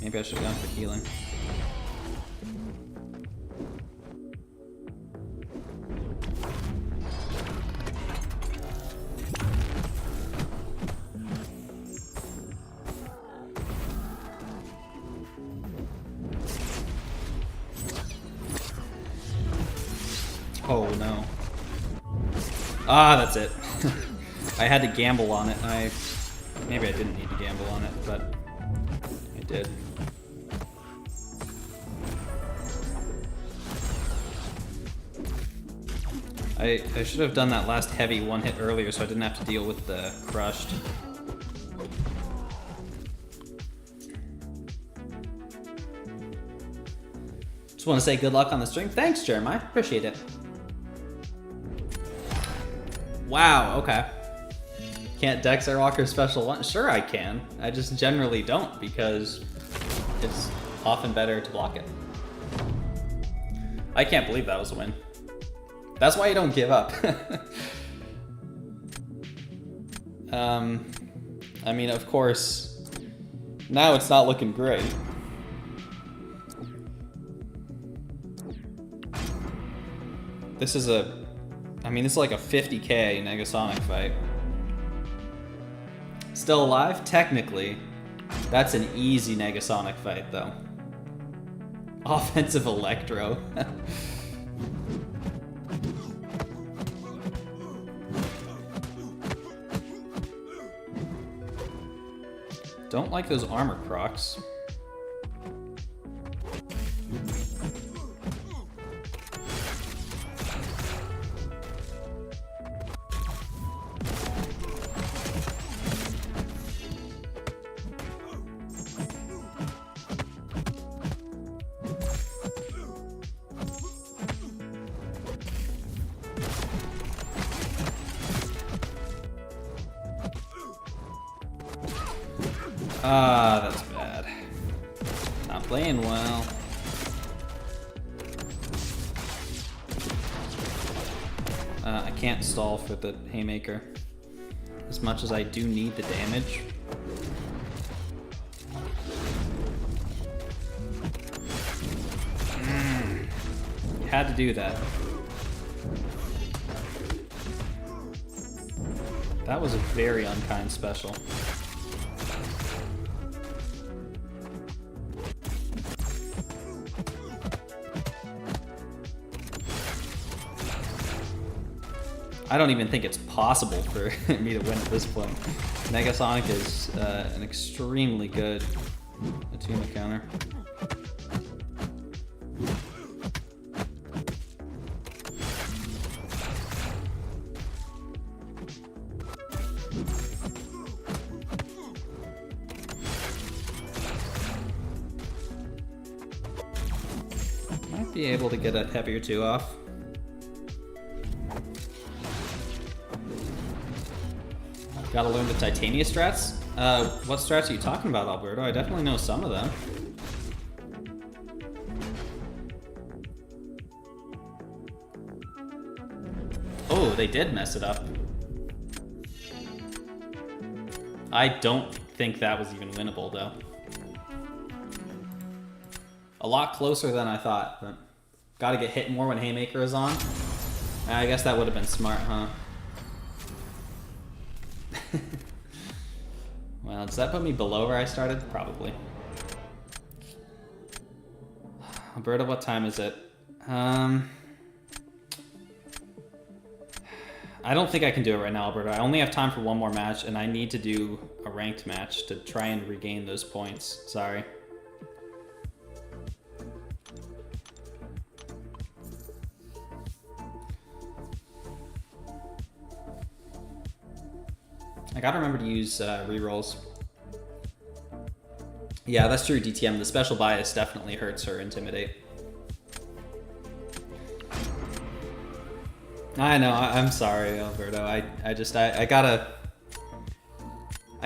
Maybe I should have gone for healing. Ah, that's it. I had to gamble on it. Maybe I didn't need to gamble on it, but I did. I should have done that last heavy one hit earlier so I didn't have to deal with the crushed. Just want to say good luck on the stream. Thanks, Jeremiah. Appreciate it. Wow, okay. Can't Dex Airwalker special one? Sure I can. I just generally don't because it's often better to block it. I can't believe that was a win. That's why you don't give up. I mean, of course, now it's not looking great. This is this is like a 50k Negasonic fight. Still alive? Technically. That's an easy Negasonic fight, though. Offensive Electro. Don't like those armor procs. Ah, that's bad. Not playing well. I can't stall for the Haymaker. As much as I do need the damage. Had to do that. That was a very unkind special. I don't even think it's possible for me to win at this point. Negasonic is an extremely good attunement counter. Might be able to get a heavy or two off. Gotta learn the Titania strats? What strats are you talking about, Alberto? I definitely know some of them. Oh, they did mess it up. I don't think that was even winnable, though. A lot closer than I thought, but gotta get hit more when Haymaker is on. I guess that would have been smart, huh? Well, does that put me below where I started? Probably. Alberta, what time is it? I don't think I can do it right now, Alberta. I only have time for one more match, and I need to do a ranked match to try and regain those points. Sorry. I gotta remember to use rerolls. Yeah, that's true, DTM. The special bias definitely hurts her Intimidate. I know, I'm sorry, Alberto. I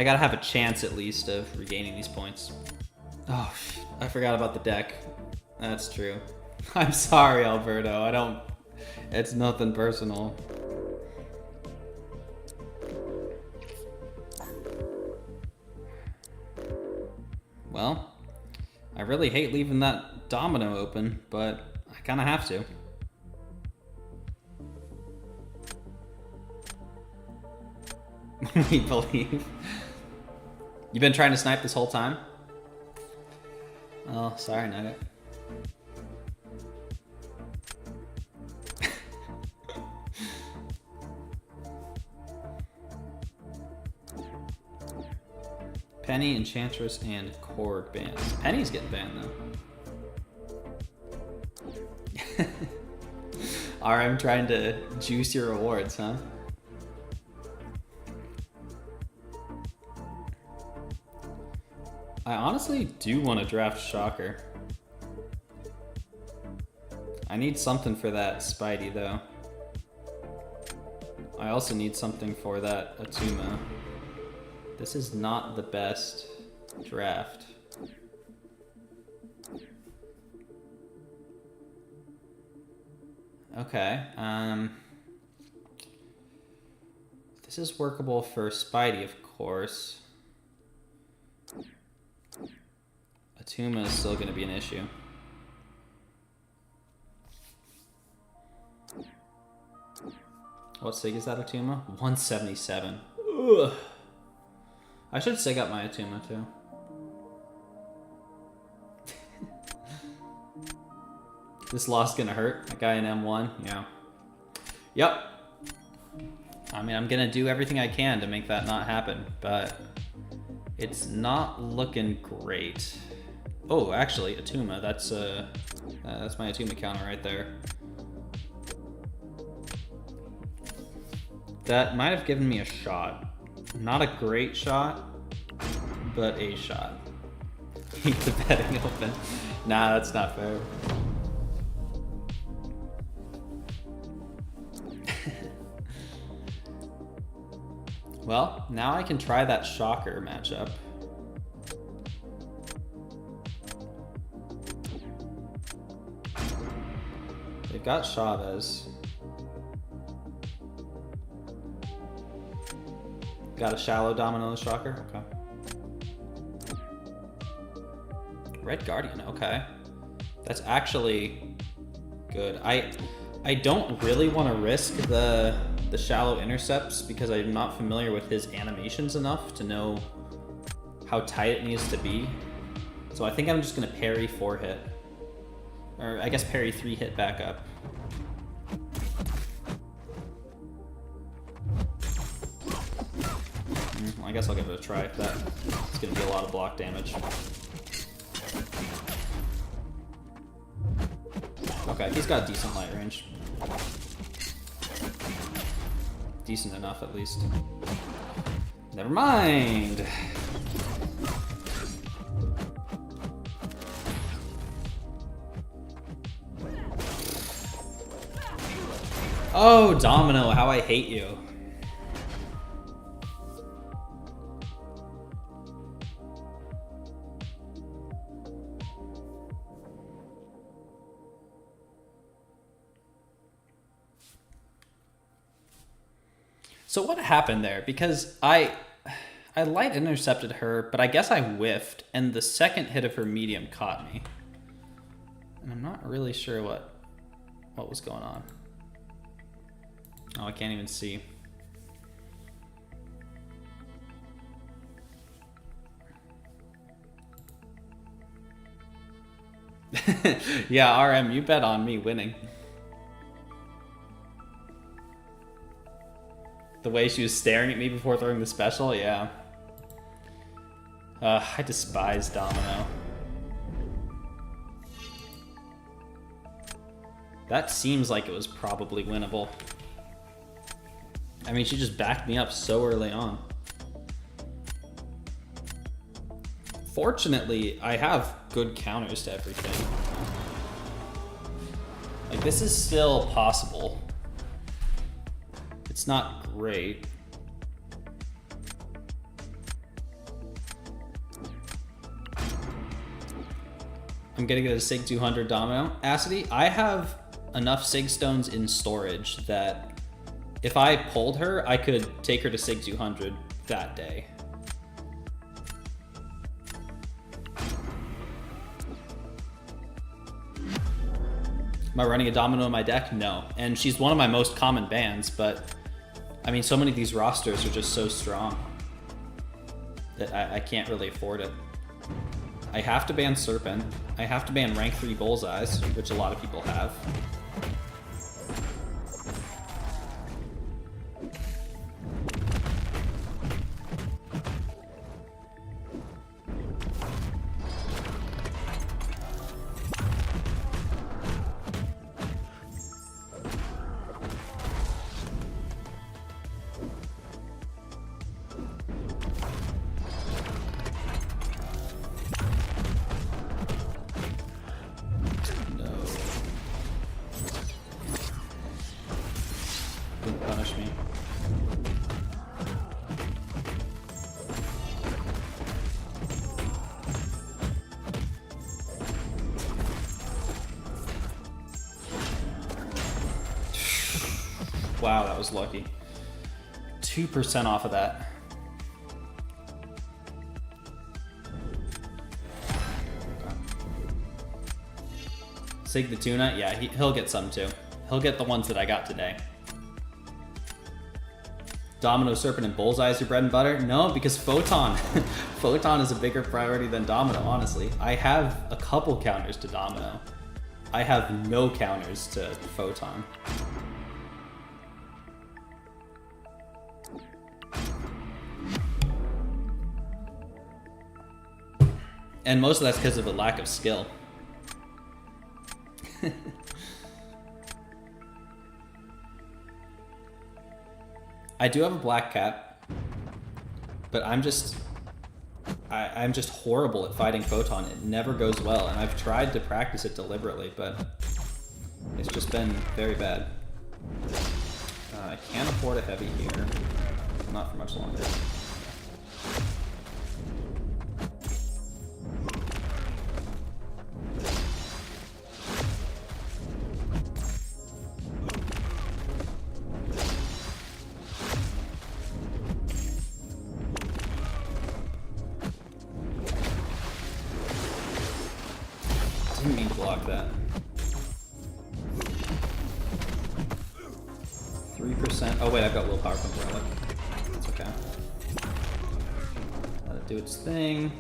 gotta have a chance at least of regaining these points. Oh, I forgot about the deck. That's true. I'm sorry, Alberto. It's nothing personal. Well, I really hate leaving that domino open, but I kind of have to. We believe. You've been trying to snipe this whole time? Oh, sorry, Nugget. Penny, Enchantress, and Cord bans. Penny's getting banned though. RM trying to juice your rewards, huh? I honestly do want to draft Shocker. I need something for that Spidey though. I also need something for that Atuma. This is not the best draft. Okay, this is workable for Spidey, of course. Atuma is still gonna be an issue. What sig is that Atuma? 177. Ugh. I should sig up my Atuma too. This loss gonna hurt. That guy in M1, yeah. Yep. I mean, I'm gonna do everything I can to make that not happen, but it's not looking great. Oh, actually, Atuma. That's my Atuma counter right there. That might have given me a shot. Not a great shot, but a shot. Keep the betting open. Nah, that's not fair. Well, now I can try that Shocker matchup. They've got Chavez. Got a shallow domino Shocker? Okay. Red Guardian, okay. That's actually good. I don't really want to risk the shallow intercepts because I'm not familiar with his animations enough to know how tight it needs to be. So I think I'm just gonna parry 4-hit. Or I guess parry 3-hit back up. I guess I'll give it a try if that. It's gonna be a lot of block damage. Okay, he's got decent light range. Decent enough, at least. Never mind. Oh, Domino, how I hate you. So what happened there? Because I light intercepted her, but I guess I whiffed, and the second hit of her medium caught me. And I'm not really sure what was going on. Oh, I can't even see. Yeah, RM, you bet on me winning. The way she was staring at me before throwing the special, yeah. I despise Domino. That seems like it was probably winnable. I mean, she just backed me up so early on. Fortunately, I have good counters to everything. Like, this is still possible. It's not great. I'm gonna get a Sig 200 Domino. Acity, I have enough Sig Stones in storage that if I pulled her, I could take her to Sig 200 that day. Am I running a Domino in my deck? No. And she's one of my most common bans, but I mean, so many of these rosters are just so strong that I can't really afford it. I have to ban Serpent. I have to ban rank 3 Bullseyes, which a lot of people have. Wow, that was lucky. 2% off of that. Sig the tuna? Yeah, he'll get some too. He'll get the ones that I got today. Domino, Serpent, and Bullseye is your bread and butter? No, because Photon. Photon is a bigger priority than Domino, honestly. I have a couple counters to Domino. I have no counters to Photon. And most of that's because of a lack of skill. I do have a black cat, but I'm just horrible at fighting Photon. It never goes well, and I've tried to practice it deliberately, but it's just been very bad. I can't afford a heavy here. Not for much longer. Didn't mean to block that. 3%. Oh wait, I've got willpower from Relic. That's okay. Let it do its thing.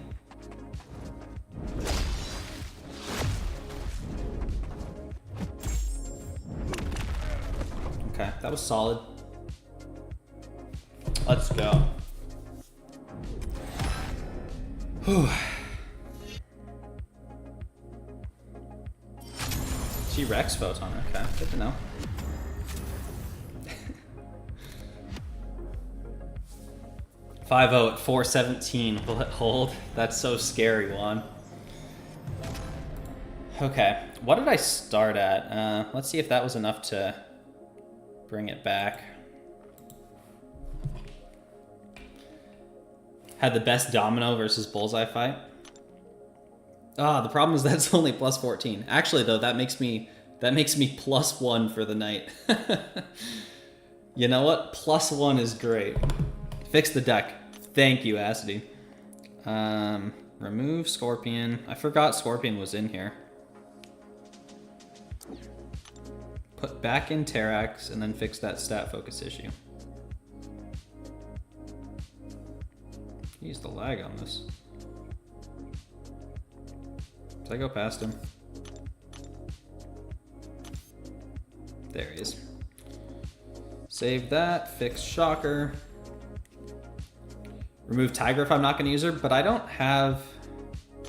Okay, that was solid. Let's go. Whew. She wrecks Photon. Okay, good to know. $5-0 at 417. Will it hold? That's so scary, Juan. Okay, what did I start at? Let's see if that was enough to bring it back. Had the best Domino versus Bullseye fight. Ah, the problem is that's only plus 14. Actually, though, that makes me +1 for the night. You know what? +1 is great. Fix the deck. Thank you, Acidy. Remove Scorpion. I forgot Scorpion was in here. Put back in Terrax and then fix that stat focus issue. Use the lag on this. Did I go past him? There he is. Save that, fix Shocker. Remove Tiger if I'm not gonna use her, but I don't have...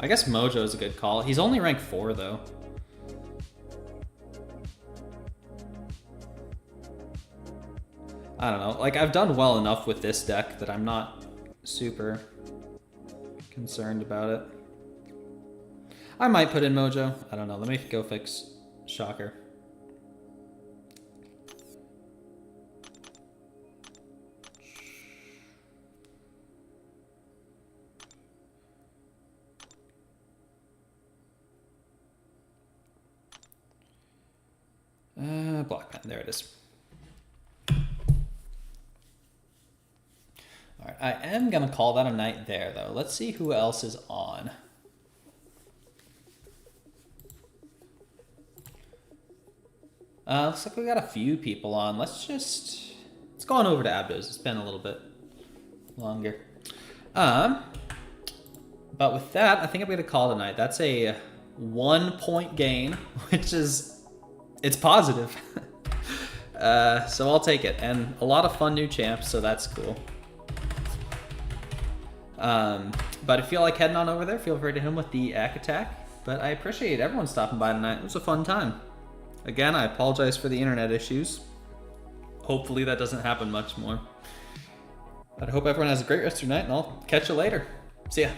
I guess Mojo is a good call. He's only rank 4 though. I don't know, like I've done well enough with this deck that I'm not super concerned about it. I might put in Mojo. I don't know. Let me go fix Shocker. Block pen. There it is. All right. I am going to call that a night there, though. Let's see who else is on. Looks like we got a few people on. Let's go on over to Abdos. It's been a little bit longer. But with that, I think I'm gonna call it a night. That's a 1-point gain, which is, it's positive. So I'll take it. And a lot of fun new champs, so that's cool. But if you feel like heading on over there, feel free to hit him with the Ack Attack. But I appreciate everyone stopping by tonight. It was a fun time. Again, I apologize for the internet issues. Hopefully that doesn't happen much more. But I hope everyone has a great rest of your night, and I'll catch you later. See ya.